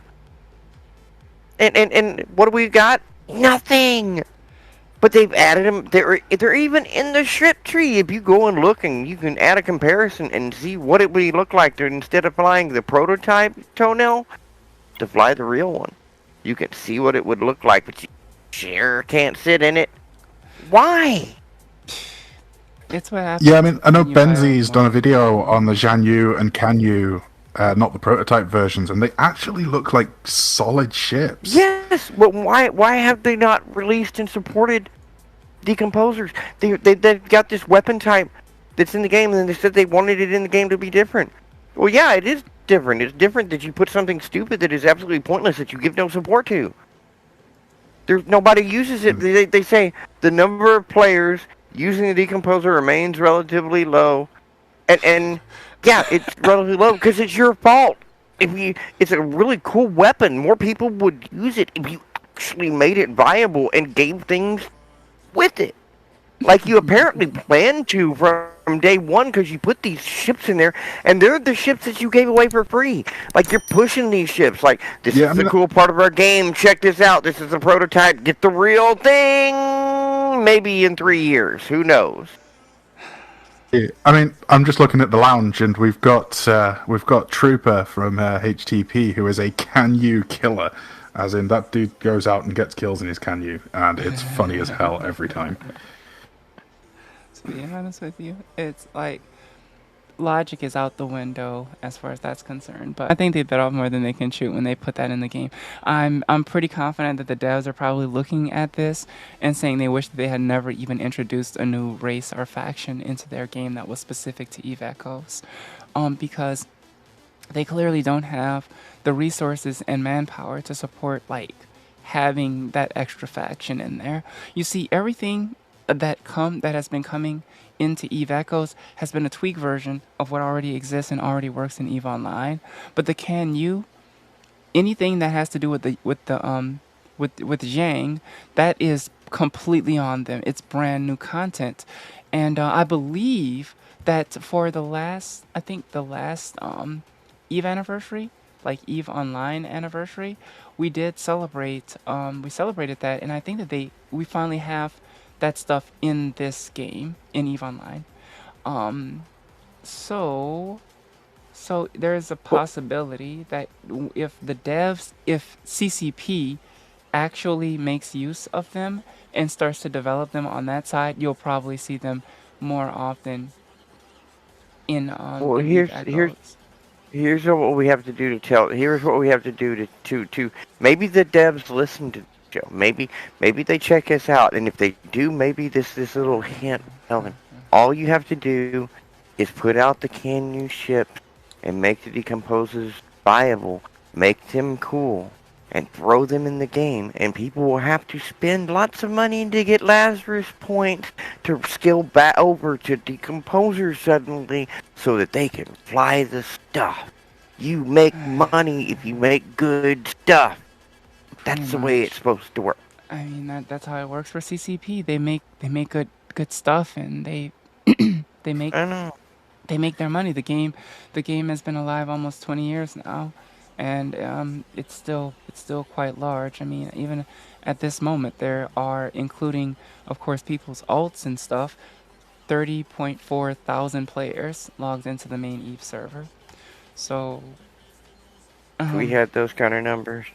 [SPEAKER 4] And what do we got? Nothing. But they've added them. They're even in the ship tree. If you go and look, and you can add a comparison and see what it would look like to, instead of flying the prototype toenail, to fly the real one. You can see what it would look like, but you sure can't sit in it. Why?
[SPEAKER 2] It's what happens.
[SPEAKER 3] Yeah, I mean, I know
[SPEAKER 2] when you buy
[SPEAKER 3] Benzi's
[SPEAKER 2] more.
[SPEAKER 3] done a video on the Jianyu and Kanyu, not the prototype versions, and they actually look like solid ships.
[SPEAKER 4] Yes, but why have they not released and supported decomposers? They've got this weapon type that's in the game, and then they said they wanted it in the game to be different. Well, yeah, it is different. It's different that you put something stupid that is absolutely pointless that you give no support to. Nobody uses it. They say the number of players using the decomposer remains relatively low, and yeah, it's relatively low because it's your fault. It's a really cool weapon. More people would use it if you actually made it viable and gave things with it, like you apparently planned to from day one, because you put these ships in there, and they're the ships that you gave away for free. Like, you're pushing these ships. Like, this is the cool part of our game. Check this out. This is a prototype. Get the real thing. Maybe in 3 years. Who knows?
[SPEAKER 3] I mean, I'm just looking at the lounge, and we've got Trooper from HTP, who is a Kanyu killer, as in that dude goes out and gets kills in his Kanyu, and it's funny as hell every time.
[SPEAKER 2] To be honest with you, it's like logic is out the window as far as that's concerned. But I think they bit off more than they can chew when they put that in the game. I'm pretty confident that the devs are probably looking at this and saying they wish that they had never even introduced a new race or faction into their game that was specific to Eve Echoes, because they clearly don't have the resources and manpower to support like having that extra faction in there. You see, everything that has been coming into Eve Echoes has been a tweak version of what already exists and already works in Eve Online. But the Can You, anything that has to do with Zhang, that is completely on them. It's brand new content, and I believe that for the last Eve anniversary, like Eve Online anniversary, we did celebrate. We celebrated that, and I think that we finally have that stuff in this game in Eve Online. So there's a possibility that if CCP actually makes use of them and starts to develop them on that side, you'll probably see them more often in
[SPEAKER 4] Well,
[SPEAKER 2] in Eve Echoes.
[SPEAKER 4] here's what we have to do to tell. Here's what we have to do to maybe the devs listen to the show. Maybe they check us out, and if they do, maybe this little hint. Tell them all you have to do is put out the Can You ships and make the decomposers viable, make them cool, and throw them in the game, and people will have to spend lots of money to get Lazarus points to skill back over to decomposers suddenly so that they can fly the stuff. You make money if you make good stuff. That's the way it's supposed to work.
[SPEAKER 2] I mean, that's how it works for CCP. They make good stuff, and they they make
[SPEAKER 4] I know.
[SPEAKER 2] they make their money. The game has been alive almost 20 years now, and it's still quite large. I mean, even at this moment, there are, including of course people's alts and stuff, 30.4 thousand players logged into the main Eve server. So
[SPEAKER 4] We had those kind of numbers.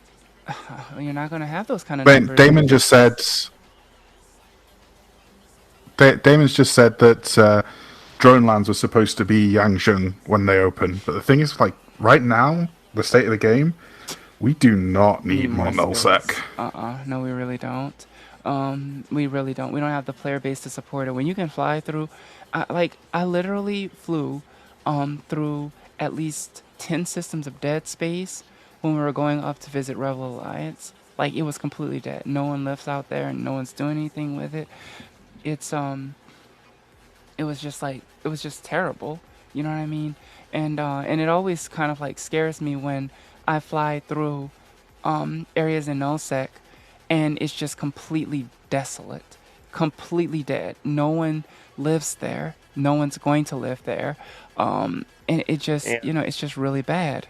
[SPEAKER 2] you're not going to have those kind of numbers.
[SPEAKER 3] Damon's just said that Dronelands was supposed to be Yangzheng when they opened, but the thing is, like, right now, the state of the game, we do not need more nullsec.
[SPEAKER 2] No, we really don't. We really don't. We don't have the player base to support it. When you can fly through, I literally flew through at least 10 systems of dead space when we were going up to visit Rebel Alliance. Like, it was completely dead. No one lives out there and no one's doing anything with it. It's it was just terrible. You know what I mean? And it always kind of like scares me when I fly through areas in nullsec and it's just completely desolate, completely dead. No one lives there. No one's going to live there. And it just, it's just really bad.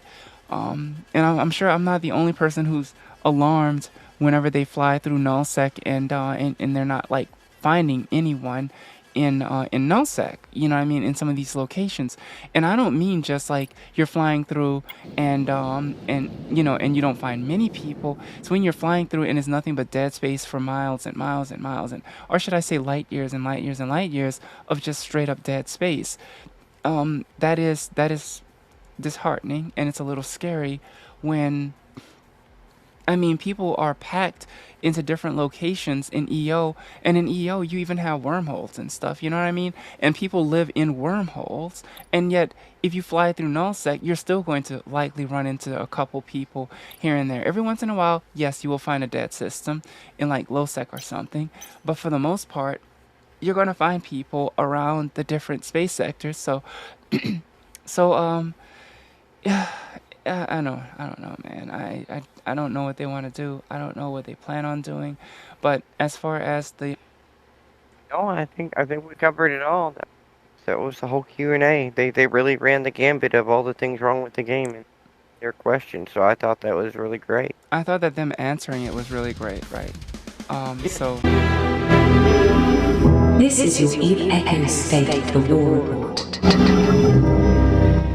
[SPEAKER 2] And I'm sure I'm not the only person who's alarmed whenever they fly through nullsec and they're not like finding anyone in nullsec, you know what I mean, in some of these locations. And I don't mean just like you're flying through and you don't find many people. So when you're flying through and it's nothing but dead space for miles and miles and miles, and or should I say light years and light years and light years of just straight up dead space, that is disheartening, and it's a little scary when people are packed into different locations in EO, and in EO you even have wormholes and stuff, you know what I mean? And people live in wormholes, and yet if you fly through nullsec, you're still going to likely run into a couple people here and there. Every once in a while, yes, you will find a dead system in like lowsec or something, but for the most part, you're going to find people around the different space sectors. So yeah, I don't know, man. I don't know what they want to do. I don't know what they plan on doing. But as far as the
[SPEAKER 4] No, I think we covered it all. That was the whole Q&A. They really ran the gambit of all the things wrong with the game and their questions. So I thought that was really great.
[SPEAKER 2] I thought that them answering it was really great, right? So
[SPEAKER 1] This is your Eve Echo State of the War Report.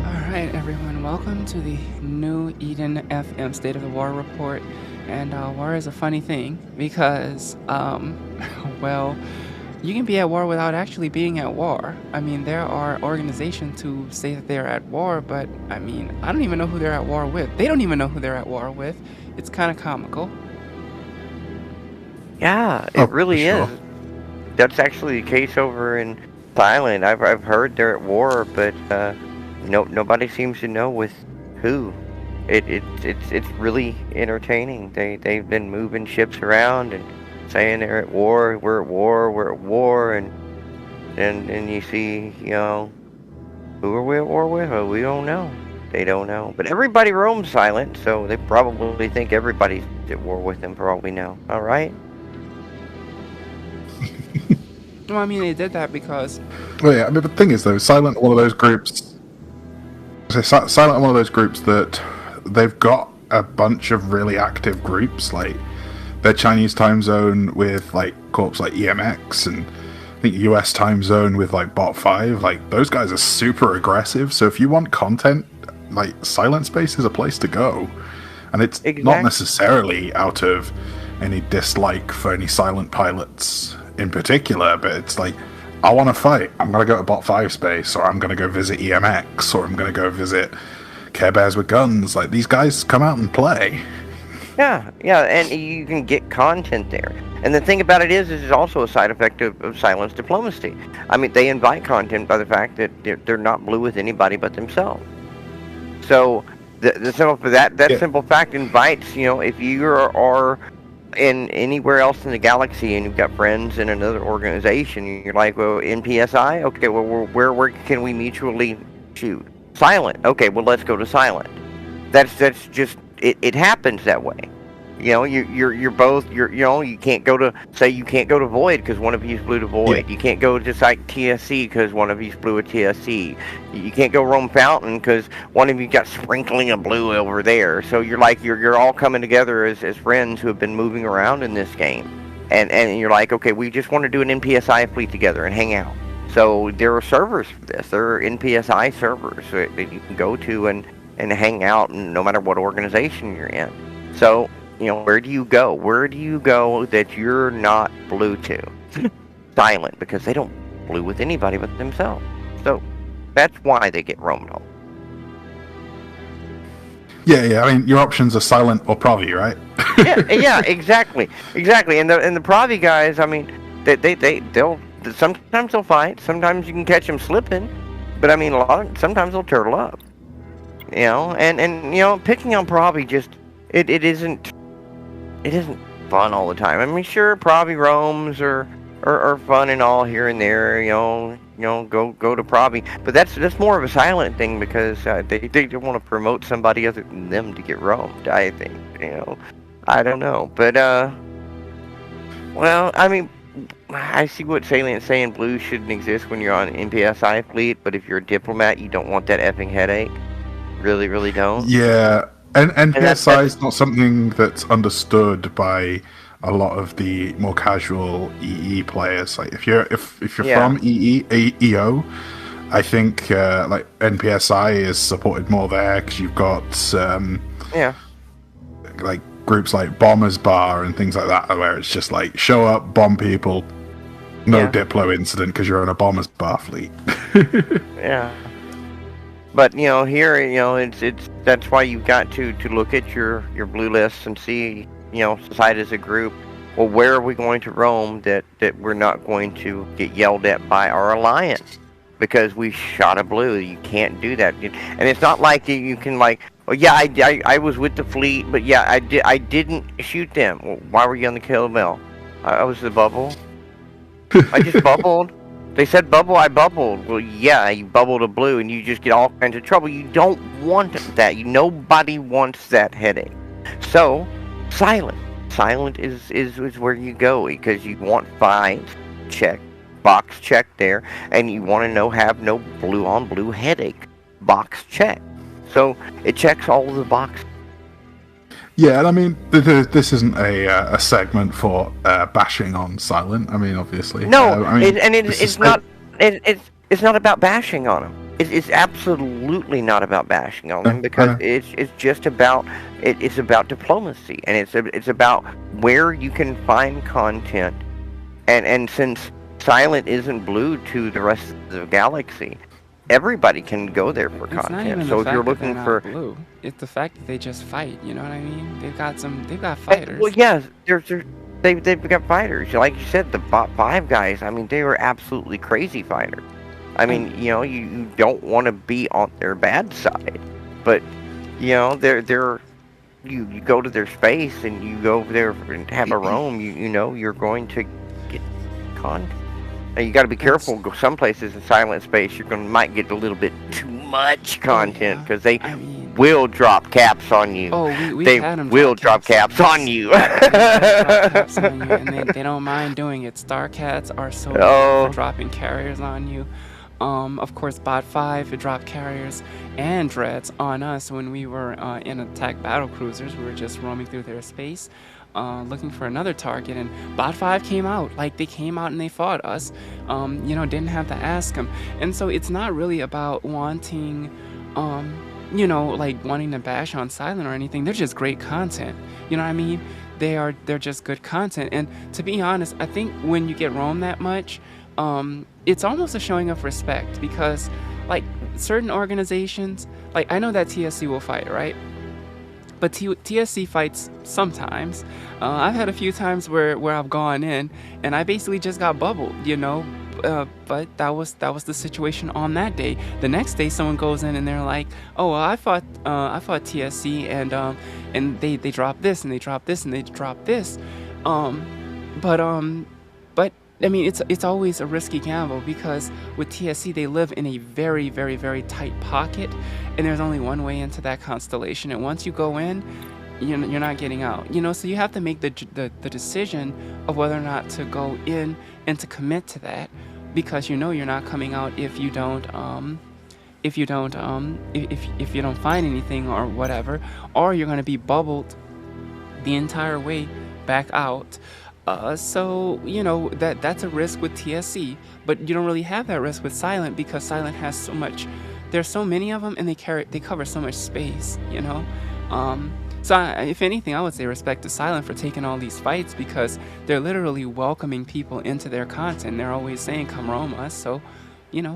[SPEAKER 2] Alright, everyone, welcome to the New Eden FM State of the War Report. And war is a funny thing because, well, you can be at war without actually being at war. I mean, there are organizations who say that they're at war, but I mean, I don't even know who they're at war with. They don't even know who they're at war with. It's kind of comical.
[SPEAKER 4] Yeah, it really is. That's actually the case over in Thailand. I've heard they're at war, but nobody seems to know with who. It's really entertaining. They've been moving ships around and saying they're at war. We're at war, and you see, who are we at war with? Well, we don't know. They don't know. But everybody roams silent, so they probably think everybody's at war with them for all we know. All right.
[SPEAKER 2] Well, I mean, they did that because...
[SPEAKER 3] Well, yeah, I mean, the thing is, though, Silent, one of those groups... Silent, one of those groups that they've got a bunch of really active groups, like their Chinese time zone with, like, corps like EMX, and I think US time zone with, like, Bot 5. Like, those guys are super aggressive, so if you want content, like, Silent Space is a place to go. And it's not necessarily out of any dislike for any Silent pilots in particular, but it's like, I want to fight. I'm going to go to Bot 5 space, or I'm going to go visit EMX, or I'm going to go visit Care Bears with Guns. Like, these guys come out and play.
[SPEAKER 4] Yeah, and you can get content there. And the thing about it is it's also a side effect of silence diplomacy. I mean, they invite content by the fact that they're not blue with anybody but themselves. So the simple fact invites, if you are in anywhere else in the galaxy and you've got friends in another organization, you're like, well, in PSI, okay, well, where can we mutually shoot? Silent. Okay, well, let's go to Silent. That's just it happens that way. You're both you can't go to, say, you can't go to Void because one of you's blue to Void. Yeah. You can't go to like TSC because one of you's blue to TSC. You can't go roam Fountain because one of you got sprinkling of blue over there. So you're like you're all coming together as friends who have been moving around in this game, and you're like, okay, we just want to do an NPSI fleet together and hang out. So there are servers for this. There are NPSI servers that you can go to and hang out, no matter what organization you're in. So, where do you go? Where do you go that you're not blue to? Silent, because they don't blue with anybody but themselves. That's why they get roamed all.
[SPEAKER 3] Yeah. I mean, your options are silent or Pravi, right?
[SPEAKER 4] Yeah, exactly. And the Pravi guys, I mean, they'll sometimes they'll fight. Sometimes you can catch them slipping, but I mean, sometimes they'll turtle up. And picking on Pravi just it isn't fun all the time. I mean, sure, Pravi roams are fun and all here and there. Go to Pravi, but that's more of a silent thing because they don't want to promote somebody other than them to get roamed. I think. I don't know, but well, I mean, I see what Salient's saying. Blue shouldn't exist when you're on an NPSI fleet, but if you're a diplomat, you don't want that effing headache. Really, really don't.
[SPEAKER 3] Yeah, and
[SPEAKER 4] that's
[SPEAKER 3] NPSI is not something that's understood by a lot of the more casual EE players. Like if you're from EO, I think like NPSI is supported more there because you've got like groups like Bombers Bar and things like that, where it's just like show up, bomb people, no Diplo incident because you're on a Bombers Bar fleet.
[SPEAKER 4] Yeah. But here, it's that's why you've got to look at your blue lists and see, decide as a group, well, where are we going to roam that we're not going to get yelled at by our alliance because we shot a blue. You can't do that, and it's not like you can like, oh yeah, I was with the fleet, but yeah, I didn't shoot them. Well, why were you on the kill mill? I was the bubble. I just bubbled. They said bubble, I bubbled. Well, yeah, you bubbled a blue, and you just get all kinds of trouble. You don't want that. Nobody wants that headache. So, silent. Silent is where you go, because you want fines, check, box check there, and you want to have no blue on blue headache, box check. So, it checks all of the boxes.
[SPEAKER 3] Yeah, and I mean, this isn't a segment for bashing on Silent. I mean, obviously.
[SPEAKER 4] No, it's not. It's not about bashing on them. It's absolutely not about bashing on them because it's just about it's about diplomacy, and it's about where you can find content, and since Silent isn't blue to the rest of the galaxy, everybody can go there for content. So if you're looking for
[SPEAKER 2] blue, it's the fact that they just fight. You know what I mean? They've got fighters.
[SPEAKER 4] Well, yes, they've got fighters. Like you said, the bot 5 guys. I mean, they were absolutely crazy fighters. I mean, you don't want to be on their bad side, but they're you go to their space and you go over there and have a roam. You're going to get content. You got to be careful. Go some places in silent space. Might get a little bit too much content because they will drop caps on you.
[SPEAKER 2] Oh,
[SPEAKER 4] they will drop caps on you.
[SPEAKER 2] And they don't mind doing it. Star Cats are so good for dropping carriers on you. Of course, Bot 5 dropped carriers and dreads on us when we were in attack battle cruisers. We were just roaming through their space. Looking for another target, and Bot 5 came out. Like, they came out and they fought us. Didn't have to ask them. And so it's not really about wanting, wanting to bash on Silent or anything. They're just great content. You know what I mean? They're just good content. And to be honest, I think when you get roamed that much, it's almost a showing of respect because, like, certain organizations, like, I know that TSC will fight, right? But TSC fights sometimes. I've had a few times where I've gone in and I basically just got bubbled, but that was the situation on that day. The next day, someone goes in and they're like, "Oh, well, I fought TSC and they dropped this and they dropped this and they dropped this." But I mean, it's always a risky gamble because with TSC they live in a very, very, very tight pocket, and there's only one way into that constellation. And once you go in, you're not getting out. So you have to make the decision of whether or not to go in and to commit to that, because you're not coming out if you don't find anything or whatever, or you're going to be bubbled the entire way back out. So that's a risk with TSC, but you don't really have that risk with Silent because Silent has so much. There's so many of them, and they cover so much space. So if anything, I would say respect to Silent for taking all these fights because they're literally welcoming people into their content. They're always saying, "Come roam us," so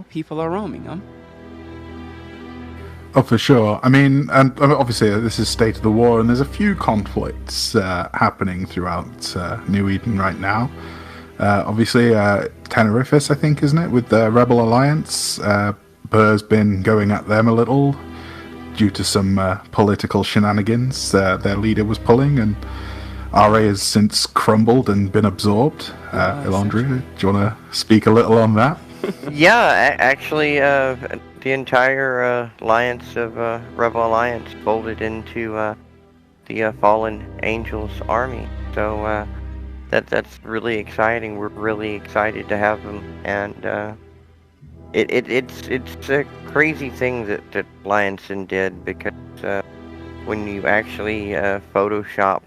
[SPEAKER 2] people are roaming them.
[SPEAKER 3] Oh, for sure. I mean, and obviously this is state of the war, and there's a few conflicts happening throughout New Eden right now. Obviously, Tenerifis, I think, isn't it, with the Rebel Alliance? Burr's been going at them a little due to some political shenanigans their leader was pulling, and RA has since crumbled and been absorbed. Elandria, do you want to speak a little on that?
[SPEAKER 4] Yeah, actually, the entire alliance of Rebel Alliance folded into the Fallen Angels army. So that's really exciting. We're really excited to have them, and it's a crazy thing that Lionson did, because when you actually Photoshop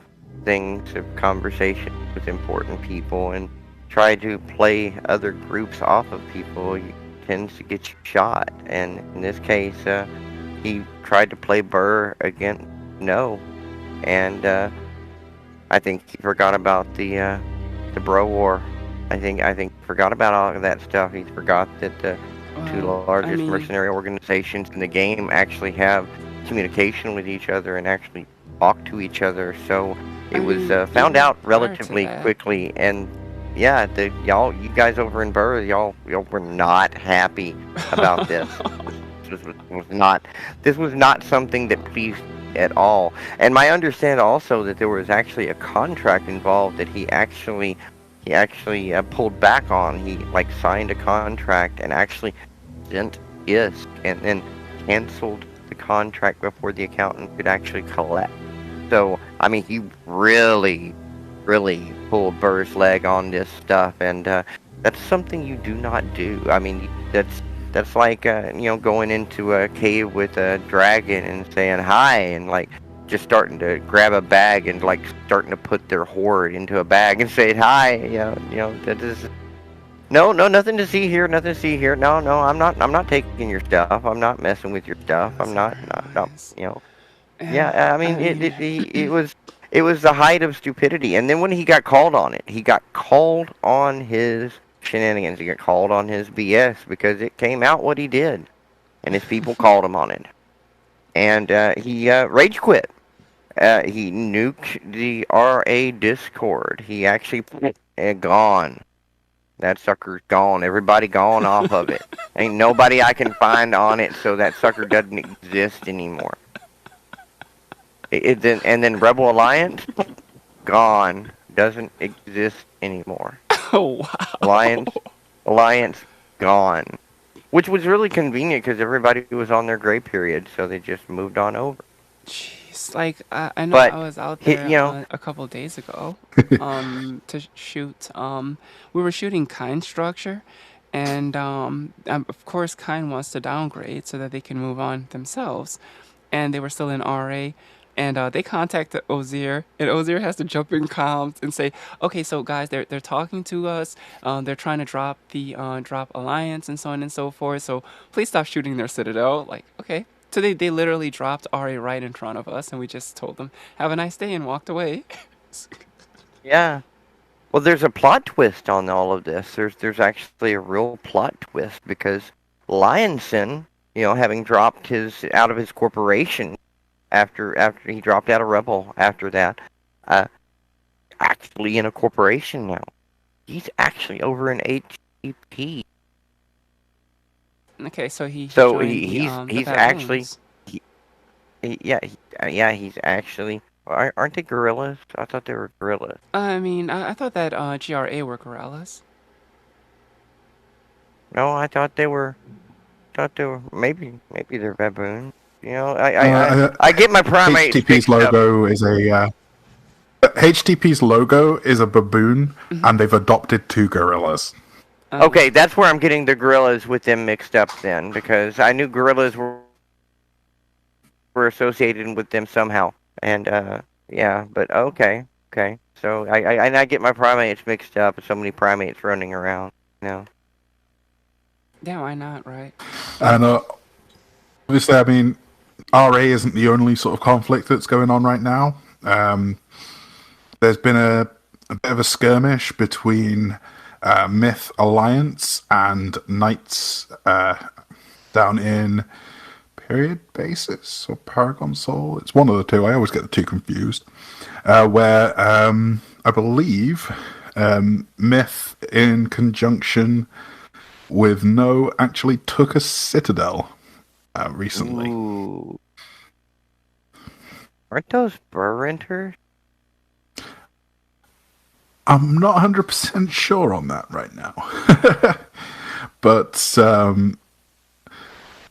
[SPEAKER 4] things of conversation with important people and try to play other groups off of people, it tends to get you shot. And in this case, he tried to play Burr against No, and I think he forgot about the Bro War. I think he forgot about all of that stuff. He forgot that the two largest mercenary organizations in the game actually have communication with each other and actually talk to each other. So it was found out relatively quickly, and yeah, you guys over in Burr, y'all were not happy about this. This was not something that pleased at all. And my understanding also that there was actually a contract involved that he actually pulled back on. He signed a contract and actually sent ISK and then canceled the contract before the accountant could actually collect. So I mean, he really pulled Burr's leg on this stuff, and that's something you do not do. I mean, that's like going into a cave with a dragon and saying hi, and just starting to grab a bag and starting to put their hoard into a bag and say hi. That is no, nothing to see here, nothing to see here. No, I'm not taking your stuff. I'm not messing with your stuff. I'm not. Yeah, I mean, it was the height of stupidity. And then when he got called on it, he got called on his shenanigans. He got called on his BS because it came out what he did, and his people called him on it. And he rage quit. He nuked the RA Discord. He actually gone. That sucker's gone. Everybody gone off of it. Ain't nobody I can find on it, so that sucker doesn't exist anymore. And then Rebel Alliance, gone. Doesn't exist anymore.
[SPEAKER 2] Oh, wow.
[SPEAKER 4] Alliance, gone. Which was really convenient because everybody was on their gray period, so they just moved on over.
[SPEAKER 2] Jeez, I know I was out there a couple days ago to shoot. We were shooting Kind Structure, and of course Kind wants to downgrade so that they can move on themselves, and they were still in RA. And they contacted Ozier, and Ozier has to jump in comms and say, "Okay, so guys, they're talking to us. They're trying to drop the drop Alliance and so on and so forth. So please stop shooting their Citadel." Okay. So they literally dropped RA right in front of us, and we just told them, "Have a nice day," and walked away.
[SPEAKER 4] Yeah. Well, there's a plot twist on all of this. There's actually a real plot twist because Lionson, having dropped out of his corporation. After he dropped out of Rebel, after that, actually in a corporation now. He's actually over in HTP.
[SPEAKER 2] Okay, so
[SPEAKER 4] he's
[SPEAKER 2] the
[SPEAKER 4] actually he's actually. Aren't they gorillas? I thought they were gorillas.
[SPEAKER 2] I mean, I thought that GRA were gorillas.
[SPEAKER 4] No, I thought they were. Maybe they're baboons. I get my primate.
[SPEAKER 3] HTP's logo is HTP's logo is a baboon, and they've adopted two gorillas.
[SPEAKER 4] Okay, that's where I'm getting the gorillas with them mixed up then, because I knew gorillas were associated with them somehow, and but okay. So I get my primates mixed up. So many primates running around,
[SPEAKER 2] Yeah, why not, right?
[SPEAKER 3] And obviously, I mean, RA isn't the only sort of conflict that's going on right now. There's been a bit of a skirmish between Myth Alliance and Knights down in Period Basis or Paragon Soul. It's one of the two. I always get the two confused. Where I believe Myth in conjunction with No actually took a Citadel recently.
[SPEAKER 4] Ooh. Aren't those burr renters?
[SPEAKER 3] I'm not 100% sure on that right now. But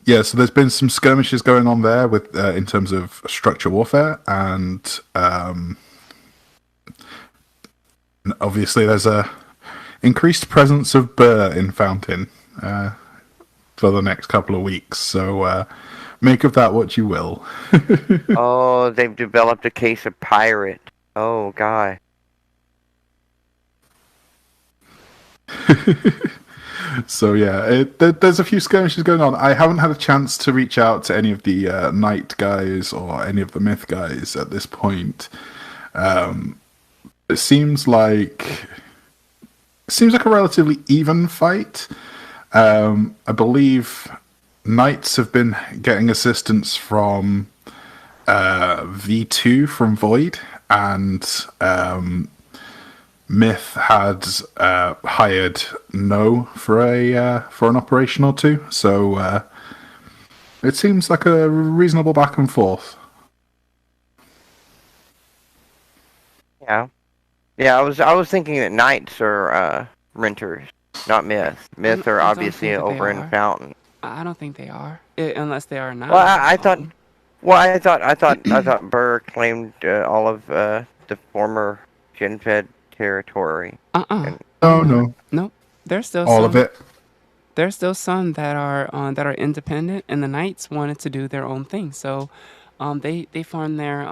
[SPEAKER 3] yeah, so there's been some skirmishes going on there with in terms of structure warfare, and obviously there's a increased presence of burr in Fountain for the next couple of weeks. So make of that what you will.
[SPEAKER 4] Oh, they've developed a case of pirate. Oh, God.
[SPEAKER 3] So yeah, there's a few skirmishes going on. I haven't had a chance to reach out to any of the Knight guys or any of the Myth guys at this point. It seems like a relatively even fight. I believe Knights have been getting assistance from V2 from Void, and Myth had hired No for an operation or two, so it seems like a reasonable back and forth.
[SPEAKER 4] Yeah. Yeah, I was thinking that Knights are renters, not Myth. Myth are
[SPEAKER 2] I don't
[SPEAKER 4] obviously
[SPEAKER 2] think that they
[SPEAKER 4] over in
[SPEAKER 2] are.
[SPEAKER 4] Fountain.
[SPEAKER 2] I don't think they are, unless they are now.
[SPEAKER 4] Well, I thought. Well, I thought Burr claimed all of the former Genfed territory. And
[SPEAKER 3] Oh no,
[SPEAKER 2] Nope. There's still
[SPEAKER 3] all
[SPEAKER 2] some.
[SPEAKER 3] of it.
[SPEAKER 2] There's still some that are independent, and the Knights wanted to do their own thing. So, they formed their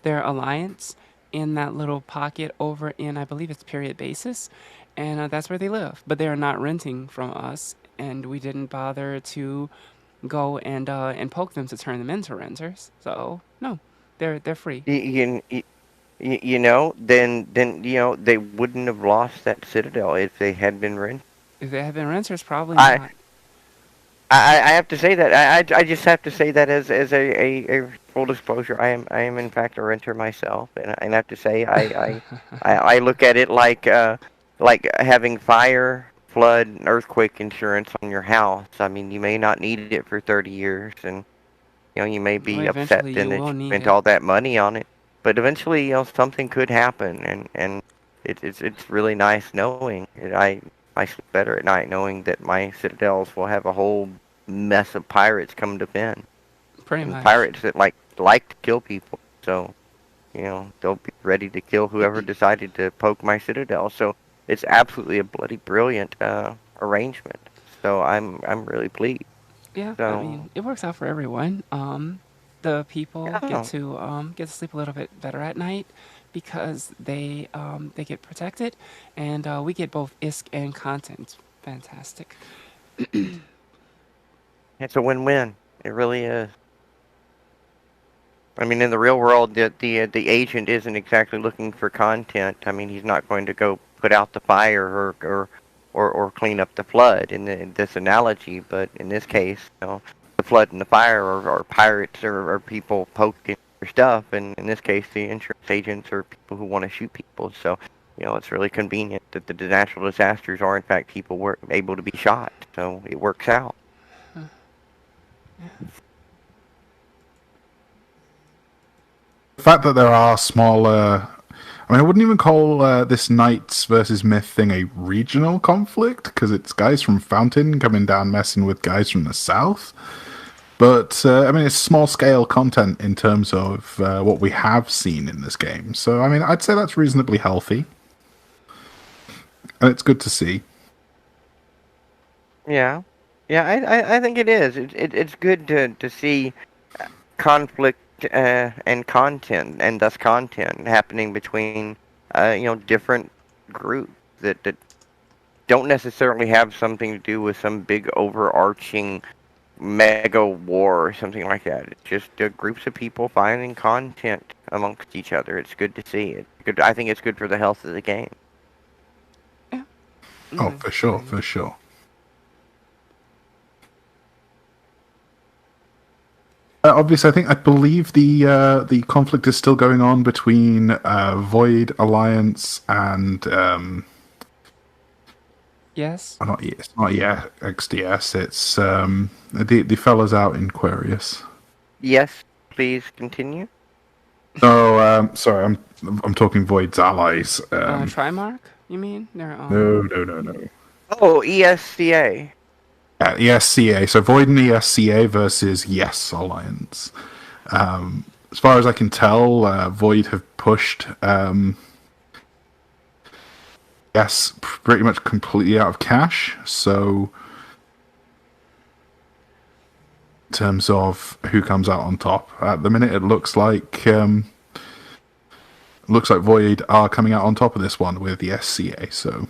[SPEAKER 2] alliance in that little pocket over in, I believe it's Period Basis, and that's where they live. But they are not renting from us, and we didn't bother to go and poke them to turn them into renters. So no, they're free.
[SPEAKER 4] then they wouldn't have lost that citadel if they had been rented.
[SPEAKER 2] If they had been renters, probably
[SPEAKER 4] I,
[SPEAKER 2] not.
[SPEAKER 4] I have to say that I just have to say that as a full disclosure, I am in fact a renter myself, and I have to say I look at it like having fire, flood, and earthquake insurance on your house. I mean, you may not need it for 30 years, and you may
[SPEAKER 2] Well,
[SPEAKER 4] be upset
[SPEAKER 2] eventually
[SPEAKER 4] then
[SPEAKER 2] you
[SPEAKER 4] that
[SPEAKER 2] will
[SPEAKER 4] you
[SPEAKER 2] need
[SPEAKER 4] spent
[SPEAKER 2] it.
[SPEAKER 4] all that money on it, but eventually something could happen, and it's really nice knowing it. I sleep better at night knowing that my citadels will have a whole mess of pirates come to defend,
[SPEAKER 2] Pretty
[SPEAKER 4] and
[SPEAKER 2] much.
[SPEAKER 4] pirates that like to kill people. So they'll be ready to kill whoever decided to poke my citadel. So it's absolutely a bloody brilliant arrangement. So I'm really pleased.
[SPEAKER 2] Yeah, I
[SPEAKER 4] So
[SPEAKER 2] mean, it works out for everyone. The people
[SPEAKER 4] yeah,
[SPEAKER 2] get to sleep a little bit better at night because they get protected, and we get both ISK and content. It's fantastic.
[SPEAKER 4] it's a win-win. It really is. I mean, in the real world, the agent isn't exactly looking for content. I mean, he's not going to go put out the fire or clean up the flood in this analogy. But in this case, the flood and the fire are pirates or people poking their stuff. And in this case, the insurance agents are people who want to shoot people. So, it's really convenient that the natural disasters are in fact people were able to be shot. So it works out.
[SPEAKER 3] The fact that there are smaller. I mean, I wouldn't even call this Knights versus Myth thing a regional conflict, because it's guys from Fountain coming down messing with guys from the south. But, I mean, it's small-scale content in terms of what we have seen in this game. So, I mean, I'd say that's reasonably healthy. And it's good to see.
[SPEAKER 4] Yeah, yeah, I think it is. It's good to see conflict and content, and thus content happening between different groups that don't necessarily have something to do with some big overarching mega war or something like that. It's just groups of people finding content amongst each other. It's good to see. It's good. I think it's good for the health of the game.
[SPEAKER 2] Yeah.
[SPEAKER 3] Oh,
[SPEAKER 2] Mm,
[SPEAKER 3] for sure,
[SPEAKER 2] agree.
[SPEAKER 3] for sure. Obviously, I believe the conflict is still going on between Void Alliance and
[SPEAKER 2] Yes?
[SPEAKER 3] it's not yet XDS. It's the fellas out in Quarius.
[SPEAKER 4] Yes, please continue.
[SPEAKER 3] No, sorry, I'm talking Void's allies.
[SPEAKER 2] Trimark, you mean? They're,
[SPEAKER 3] No.
[SPEAKER 4] Oh, ESCA.
[SPEAKER 3] ESCA. So Void and ESCA versus Yes Alliance. As far as I can tell, Void have pushed Yes pretty much completely out of cash. So, in terms of who comes out on top, at the minute it looks like Void are coming out on top of this one with the SCA. So,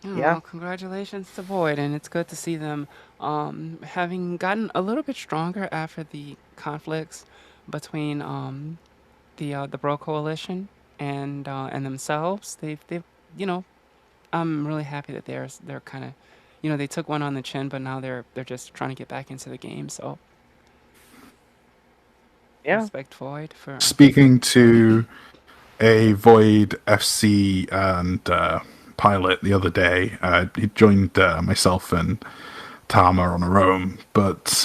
[SPEAKER 4] Yeah.
[SPEAKER 2] Well, congratulations to Void, and it's good to see them having gotten a little bit stronger after the conflicts between the Bro Coalition and themselves. They've you know, I'm really happy that they're kind of, they took one on the chin, but now they're just trying to get back into the game. So
[SPEAKER 4] Yeah.
[SPEAKER 2] respect Void for
[SPEAKER 3] speaking to a Void FC and pilot the other day, he joined myself and Tama on a roam, but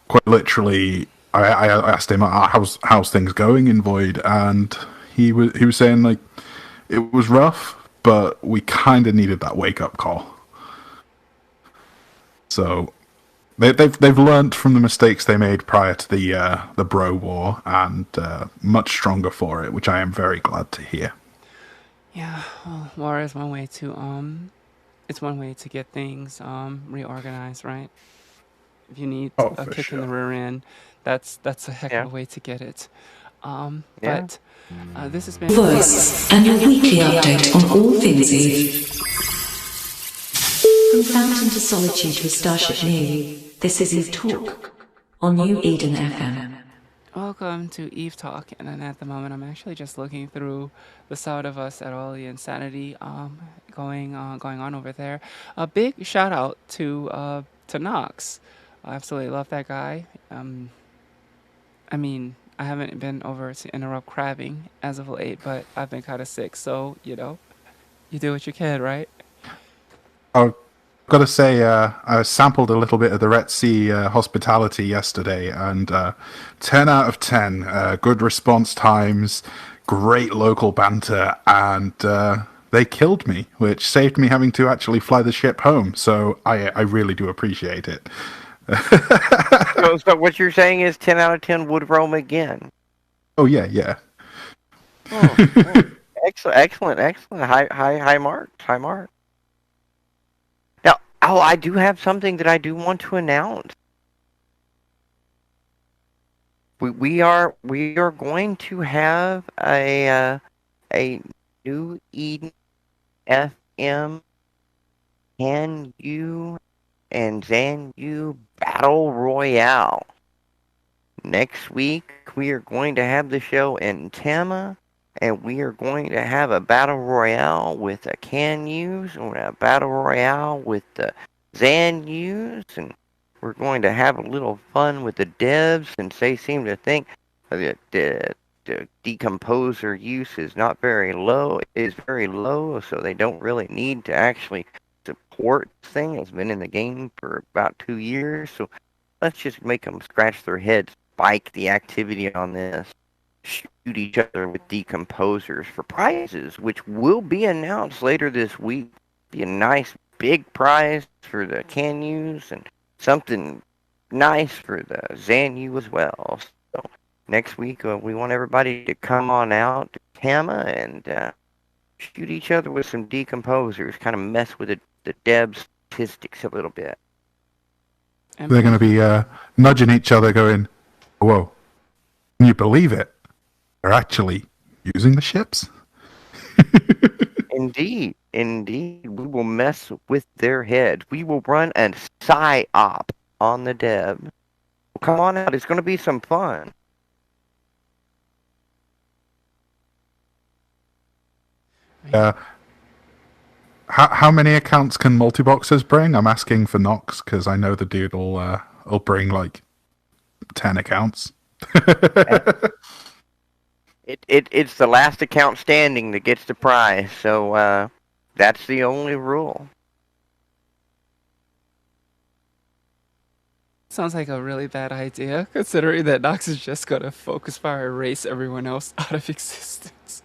[SPEAKER 3] quite literally, I asked him how's things going in Void, and he was saying like it was rough, but we kind of needed that wake up call. So they've learnt from the mistakes they made prior to the Bro War, and much stronger for it, which I am very glad to hear.
[SPEAKER 2] Yeah, well, war is one way to it's one way to get things reorganized, right? If you need a
[SPEAKER 3] For
[SPEAKER 2] kick in the
[SPEAKER 3] sure.
[SPEAKER 2] rear end, that's a heck
[SPEAKER 4] Yeah.
[SPEAKER 2] of a way to get it.
[SPEAKER 4] Yeah.
[SPEAKER 2] But this has been
[SPEAKER 1] Voice and your weekly update on all things Eve. From Fountain to Solitude to a starship near you, this is Eve Talk on New Eden FM.
[SPEAKER 2] Welcome to Eve Talk, and then at the moment I'm actually just looking through the side of us at all the insanity going on over there. A big shout out to Knox. I absolutely love that guy. I mean, I haven't been over to interrupt crabbing as of late, but I've been kind of sick, so you do what you can, right?
[SPEAKER 3] I've got to say, I sampled a little bit of the Red Sea hospitality yesterday, and 10 out of 10. Good response times, great local banter, and they killed me, which saved me having to actually fly the ship home. So I really do appreciate it.
[SPEAKER 4] So what you're saying is 10 out of 10 would roam again.
[SPEAKER 3] Oh yeah.
[SPEAKER 4] Oh, excellent. High mark. Now, I do have something that I do want to announce. We are going to have a New Eden FM Can You and Zan You Battle Royale. Next week, we are going to have the show in Tama, and we are going to have a battle royale with the Can Yous, and a battle royale with the Zan Yous, and we're going to have a little fun with the devs, since they seem to think that the decomposer use is very low, so they don't really need to actually support this thing. It's been in the game for about 2 years, so let's just make them scratch their heads, spike the activity on this, shoot each other with decomposers for prizes, which will be announced later this week. Be a nice big prize for the Can Yous and something nice for the Zan U as well. So next week we want everybody to come on out to Tama and shoot each other with some decomposers, kind of mess with the dev statistics a little bit.
[SPEAKER 3] They're going to be nudging each other, going, "Whoa, can you believe it? They're actually using the ships."
[SPEAKER 4] Indeed. We will mess with their heads. We will run a psy-op on the dev. Well, come on out. It's going to be some fun.
[SPEAKER 3] How many accounts can multi-boxers bring? I'm asking for Nox because I know the dude will bring like 10 accounts.
[SPEAKER 4] It's the last account standing that gets the prize. So that's the only rule.
[SPEAKER 2] Sounds like a really bad idea, considering that Nox is just gonna focus fire erase everyone else out of existence.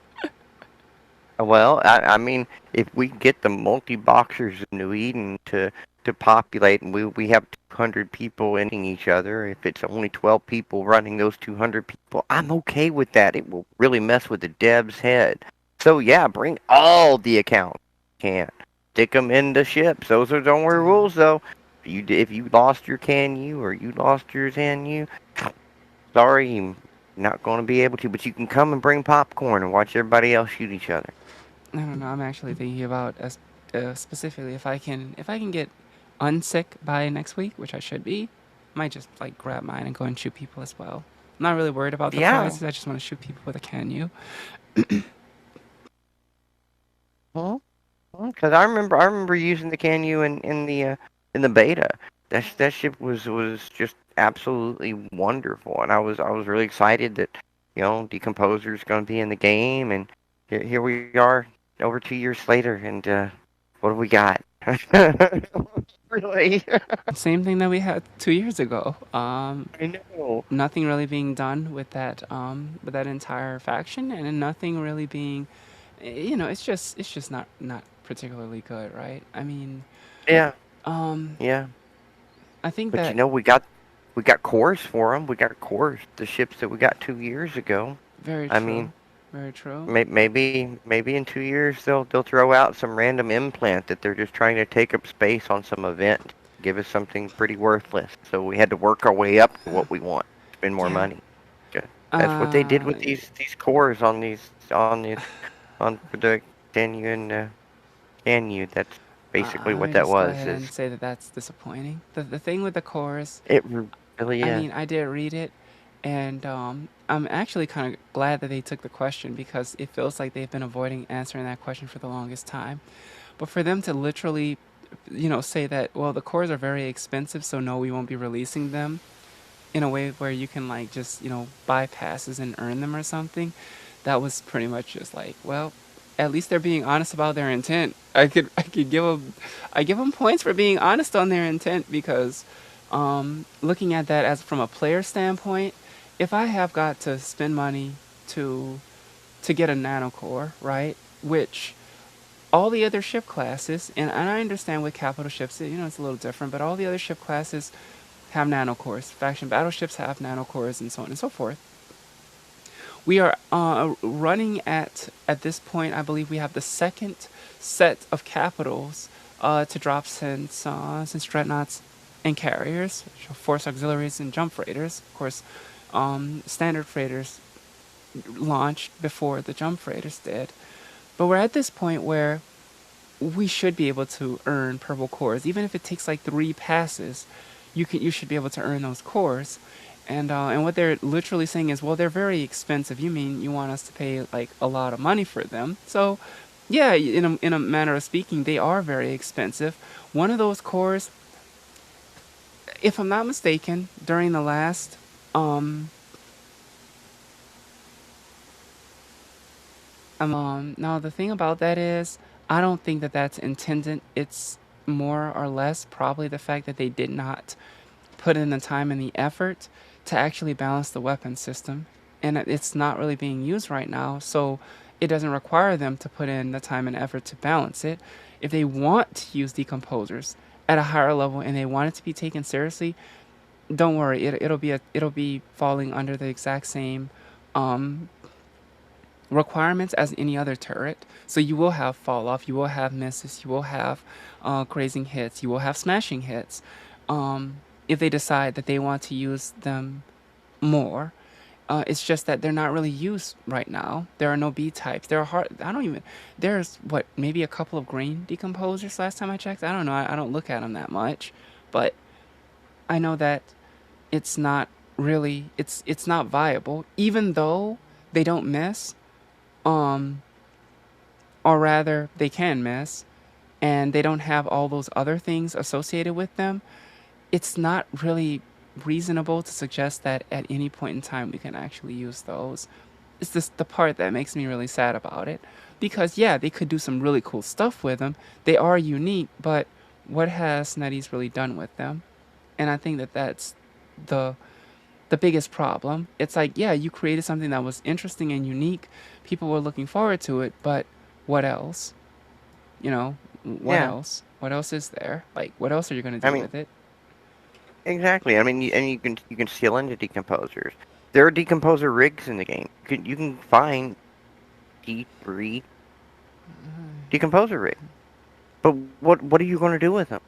[SPEAKER 4] Well, I mean, if we get the multi-boxers of New Eden to populate, and we have 200 people ending each other, if it's only 12 people running those 200 people, I'm okay with that. It will really mess with the dev's head. So yeah, bring all the accounts. Can stick them in the ships. Those are the only rules, though. If you lost your can you or you lost yours can you, sorry, you're not going to be able to. But you can come and bring popcorn and watch everybody else shoot each other.
[SPEAKER 2] I don't know. I'm actually thinking about specifically if I can get unsick by next week, which I should be. Might just like grab mine and go and shoot people as well. I'm not really worried about the
[SPEAKER 4] Yeah.
[SPEAKER 2] prizes. I just want to shoot people with a can you.
[SPEAKER 4] Well, because I remember using the Canyu in the beta. That ship was just absolutely wonderful, and I was really excited that Decomposer's going to be in the game, and here we are over 2 years later, and what do we got? Really?
[SPEAKER 2] Same thing that we had 2 years ago.
[SPEAKER 4] I know.
[SPEAKER 2] Nothing really being done with that entire faction, and then nothing really being, it's just not particularly good, right? I mean,
[SPEAKER 4] Yeah,
[SPEAKER 2] um,
[SPEAKER 4] yeah.
[SPEAKER 2] I think
[SPEAKER 4] But
[SPEAKER 2] that
[SPEAKER 4] we got cores for them. We got cores, the ships that we got 2 years ago.
[SPEAKER 2] very
[SPEAKER 4] I
[SPEAKER 2] true,
[SPEAKER 4] mean,
[SPEAKER 2] very true.
[SPEAKER 4] maybe in 2 years they'll throw out some random implant that they're just trying to take up space on some event, give us something pretty worthless. So we had to work our way up to what we want, spend more
[SPEAKER 2] Yeah.
[SPEAKER 4] money. Yeah. That's what they did with these cores on the Canyon. That's basically
[SPEAKER 2] Let
[SPEAKER 4] what
[SPEAKER 2] me
[SPEAKER 4] that
[SPEAKER 2] just go
[SPEAKER 4] was.
[SPEAKER 2] ahead and
[SPEAKER 4] Is
[SPEAKER 2] say that that's disappointing. The thing with the chorus,
[SPEAKER 4] it really
[SPEAKER 2] I
[SPEAKER 4] is?
[SPEAKER 2] mean, I did read it, and I'm actually kind of glad that they took the question because it feels like they've been avoiding answering that question for the longest time. But for them to literally, say that, well, the cores are very expensive, so no, we won't be releasing them in a way where you can like just, buy passes and earn them or something, that was pretty much just like, well, at least they're being honest about their intent. I could give them points for being honest on their intent because looking at that as from a player standpoint, if I have got to spend money to get a nanocore, right? Which all the other ship classes, and I understand with capital ships, it's a little different, but all the other ship classes have nanocores. Faction battleships have nanocores, and so on and so forth. We are running at this point. I believe we have the second set of capitals to drop since dreadnoughts and carriers, force auxiliaries and jump freighters. Of course, standard freighters launched before the jump freighters did. But we're at this point where we should be able to earn purple cores, even if it takes like 3 passes. You should be able to earn those cores, and what they're literally saying is, well, they're very expensive. You mean you want us to pay like a lot of money for them? So, yeah, in a manner of speaking, they are very expensive. One of those cores, if I'm not mistaken, during the last now the thing about that is, I don't think that that's intended. It's more or less probably the fact that they did not put in the time and the effort to actually balance the weapon system, and it's not really being used right now. So it doesn't require them to put in the time and effort to balance it. If they want to use decomposers at a higher level and they want it to be taken seriously, don't worry. It'll be falling under the exact same um, requirements as any other turret. So you will have fall off, you will have misses, you will have grazing hits, you will have smashing hits. If they decide that they want to use them more, it's just that they're not really used right now. There are no B types. There are hard. I don't even. There's what, maybe a couple of green decomposers last time I checked. I don't know. I don't look at them that much, but I know that it's not really. It's not viable, even though they don't miss. Um, or rather, they can miss, and they don't have all those other things associated with them. It's not really reasonable to suggest that at any point in time we can actually use those. It's just the part that makes me really sad about it. Because, yeah, they could do some really cool stuff with them. They are unique, but what has NetEase really done with them? And I think that that's the the biggest problem. It's like, yeah, you created something that was interesting and unique. People were looking forward to it, but what else? You know, what
[SPEAKER 4] Yeah.
[SPEAKER 2] else? What else is there? Like, what else are you going to
[SPEAKER 4] I
[SPEAKER 2] do
[SPEAKER 4] mean,
[SPEAKER 2] with it?
[SPEAKER 4] exactly. I mean, and you can steal into decomposers. There are decomposer rigs in the game. You can find D3 decomposer rig. But what are you going to do with them?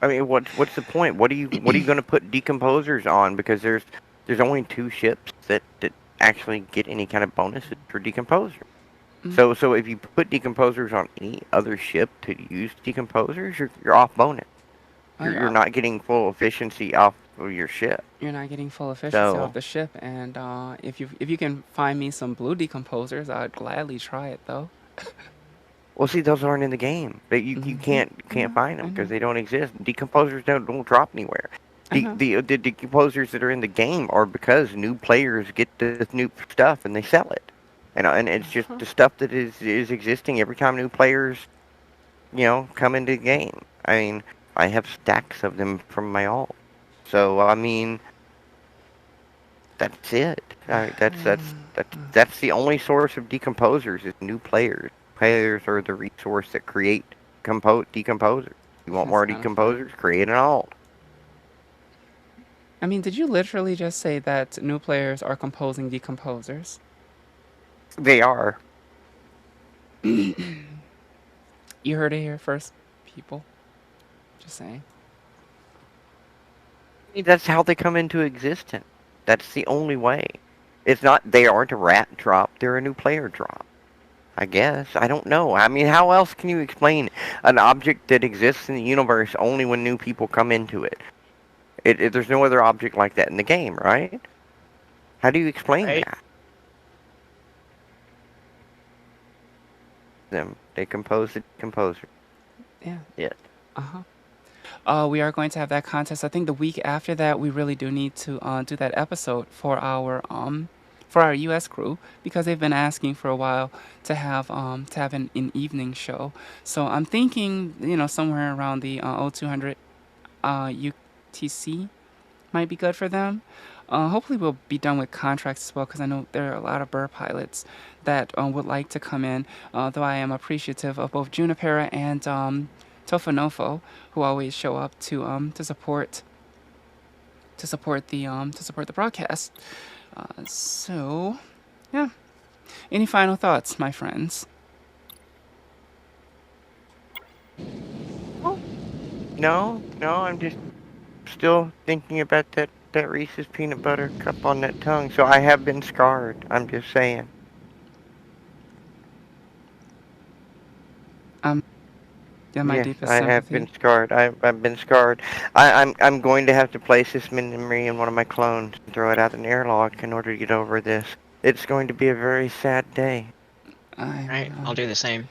[SPEAKER 4] I mean, what's the point? What are you going to put decomposers on? Because there's only two ships that actually get any kind of bonuses for decomposer.
[SPEAKER 2] Mm.
[SPEAKER 4] So if you put decomposers on any other ship to use decomposers, you're off bonus.
[SPEAKER 2] Oh,
[SPEAKER 4] You're not getting full efficiency off of your ship.
[SPEAKER 2] you're not getting full efficiency off
[SPEAKER 4] So
[SPEAKER 2] the ship, and if you can find me some blue decomposers, I'd gladly try it though.
[SPEAKER 4] well, see, those aren't in the game. But you
[SPEAKER 2] Mm-hmm.
[SPEAKER 4] can't
[SPEAKER 2] No,
[SPEAKER 4] find them
[SPEAKER 2] I
[SPEAKER 4] because
[SPEAKER 2] know,
[SPEAKER 4] they don't exist. Decomposers don't drop anywhere.
[SPEAKER 2] I know.
[SPEAKER 4] The decomposers that are in the game are because new players get this new stuff and they sell it. And it's just
[SPEAKER 2] Uh-huh.
[SPEAKER 4] the stuff that is existing every time new players come into the game. I mean, I have stacks of them from my alt. So I mean, that's it. That's the only source of decomposers is new players. Players are the resource that create decomposers. You want
[SPEAKER 2] That's
[SPEAKER 4] more
[SPEAKER 2] kind of funny.
[SPEAKER 4] decomposers? Create an alt.
[SPEAKER 2] I mean, did you literally just say that new players are composing decomposers?
[SPEAKER 4] They are.
[SPEAKER 2] You heard it here first, people. Just saying.
[SPEAKER 4] That's how they come into existence. That's the only way. It's not they aren't a rat drop. They're a new player drop. I guess. I don't know. I mean, how else can you explain an object that exists in the universe only when new people come into it? There's no other object like that in the game, right? How do you explain
[SPEAKER 5] Right?
[SPEAKER 4] that? Them. They compose the composer.
[SPEAKER 2] Yeah.
[SPEAKER 4] Yeah.
[SPEAKER 2] Uh huh. We are going to have that contest. I think the week after that, we really do need to do that episode for our U.S. crew because they've been asking for a while to have an evening show. So I'm thinking, somewhere around the 0200 UTC might be good for them. Hopefully, we'll be done with contracts as well because I know there are a lot of Burr pilots that would like to come in. Though I am appreciative of both Junipera and Tofanofo, who always show up to support the broadcast. So, yeah. Any final thoughts, my friends?
[SPEAKER 4] Oh, no. I'm just still thinking about that Reese's peanut butter cup on that tongue. So I have been scarred. I'm just saying.
[SPEAKER 2] Yeah, my
[SPEAKER 4] Yes,
[SPEAKER 2] deepest
[SPEAKER 4] I have
[SPEAKER 2] sympathy.
[SPEAKER 4] been scarred. I've been scarred. I'm going to have to place this memory in one of my clones and throw it out an airlock in order to get over this. It's going to be a very sad day.
[SPEAKER 2] I'm.
[SPEAKER 5] Right? I'll do the same.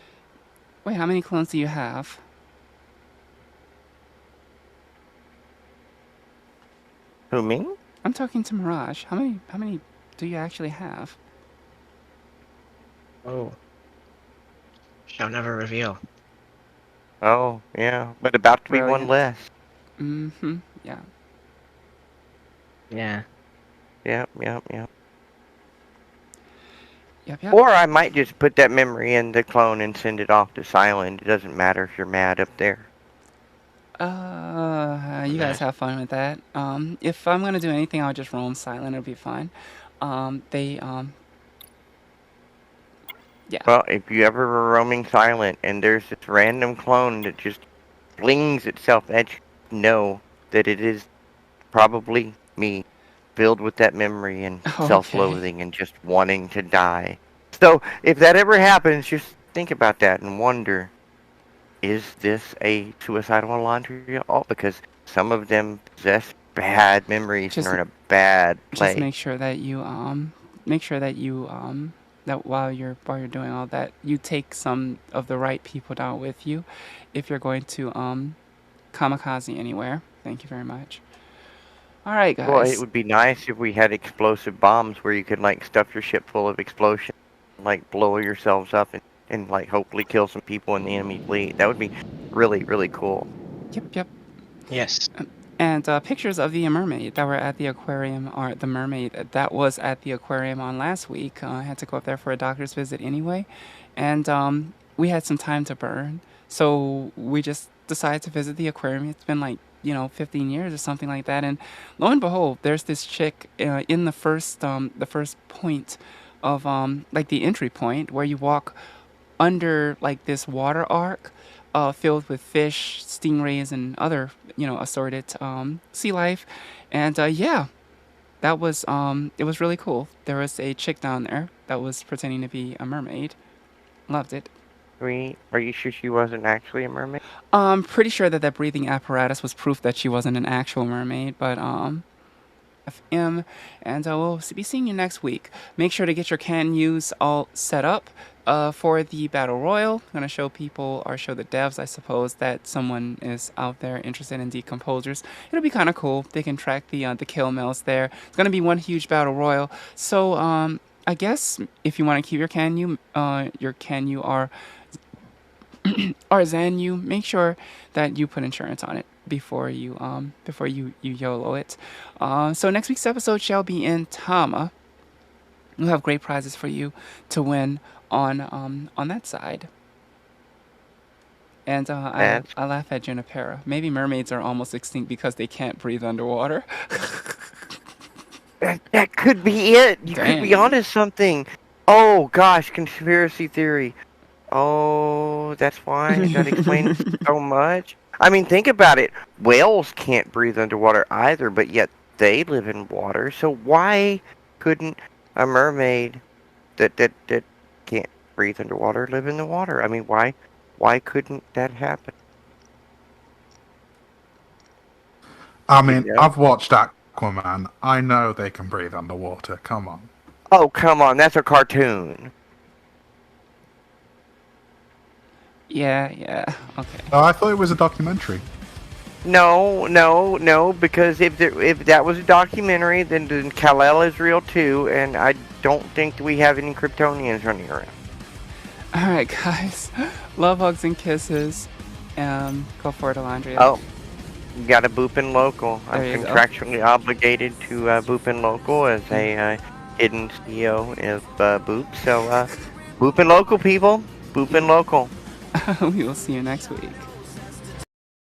[SPEAKER 2] Wait, how many clones do you have?
[SPEAKER 4] Who, me?
[SPEAKER 2] I'm talking to Mirage. How many do you actually have?
[SPEAKER 5] Oh, shall never reveal.
[SPEAKER 4] Oh, yeah, but about to be one
[SPEAKER 2] Brilliant.
[SPEAKER 4] less.
[SPEAKER 2] Mm-hmm. Yeah.
[SPEAKER 5] Yeah.
[SPEAKER 4] Yep.
[SPEAKER 2] Yep. Yep.
[SPEAKER 4] Or I might just put that memory in the clone and send it off to silent. It doesn't matter if you're mad up there.
[SPEAKER 2] You guys
[SPEAKER 5] That.
[SPEAKER 2] have fun with that. If I'm gonna do anything, I'll just roam silent. It'll be fine. They yeah.
[SPEAKER 4] Well, if you ever were roaming silent and there's this random clone that just flings itself at you, know that it is probably me, filled with that memory and
[SPEAKER 2] Okay.
[SPEAKER 4] self-loathing and just wanting to die. So, if that ever happens, just think about that and wonder, is this a suicidal laundry? Oh, because some of them possess bad memories and
[SPEAKER 2] Just
[SPEAKER 4] are in a bad
[SPEAKER 2] just
[SPEAKER 4] place.
[SPEAKER 2] make sure that that while you're doing all that, you take some of the right people down with you, if you're going to kamikaze anywhere. Thank you very much. All right,
[SPEAKER 4] Well, it
[SPEAKER 2] guys.
[SPEAKER 4] would be nice if we had explosive bombs where you could like stuff your ship full of explosions, like blow yourselves up and like hopefully kill some people in the enemy fleet. That would be really, really cool.
[SPEAKER 2] Yep, yep.
[SPEAKER 5] Yes.
[SPEAKER 2] And pictures of the mermaid that were at the aquarium, or the mermaid that was at the aquarium on last week. I had to go up there for a doctor's visit anyway, and we had some time to burn, so we just decided to visit the aquarium. It's been like 15 years or something like that, and lo and behold, there's this chick in the first point of like the entry point where you walk under like this water arc filled with fish, stingrays, and other assorted sea life. And yeah, that was it was really cool. There was a chick down there that was pretending to be a mermaid. Loved it.
[SPEAKER 4] Are you sure she wasn't actually a mermaid?
[SPEAKER 2] I'm pretty sure that that breathing apparatus was proof that she wasn't an actual mermaid, but FM, and we'll be seeing you next week. Make sure to get your can use all set up for the battle royal. I'm gonna show people, or show the devs, I suppose, that someone is out there interested in decomposers. It'll be kind of cool. They can track the kill mills there. It's gonna be one huge battle royal. So I guess if you want to keep your can you are or Zanu, make sure that you put insurance on it before you YOLO it. So next week's episode shall be in Tama. We'll have great prizes for you to win on that side. And I laugh at Junipera. Maybe mermaids are almost extinct because they can't breathe underwater.
[SPEAKER 4] That could be it. You could be onto something. Oh gosh, conspiracy theory. Oh, that's why. That explains so much. I mean, think about it. Whales can't breathe underwater either, but yet they live in water. So why couldn't a mermaid that can't breathe underwater live in the water? I mean, why couldn't that happen?
[SPEAKER 3] I mean, I've watched Aquaman. I know they can breathe underwater. Come on.
[SPEAKER 4] Oh, come on. That's a cartoon.
[SPEAKER 2] Yeah. Okay.
[SPEAKER 3] Oh, I thought it was a documentary.
[SPEAKER 4] No, because if that was a documentary, then Kal-El is real too, and I don't think we have any Kryptonians running around.
[SPEAKER 2] All right, guys. Love, hugs, and kisses. Go for it, Alondria.
[SPEAKER 4] Oh, you got a Boopin' Local. I'm
[SPEAKER 2] There you go.
[SPEAKER 4] contractually obligated to Boopin' Local as a hidden CEO of Boop. So, Boopin' Local, people. Boopin' Local.
[SPEAKER 2] We will see you next week.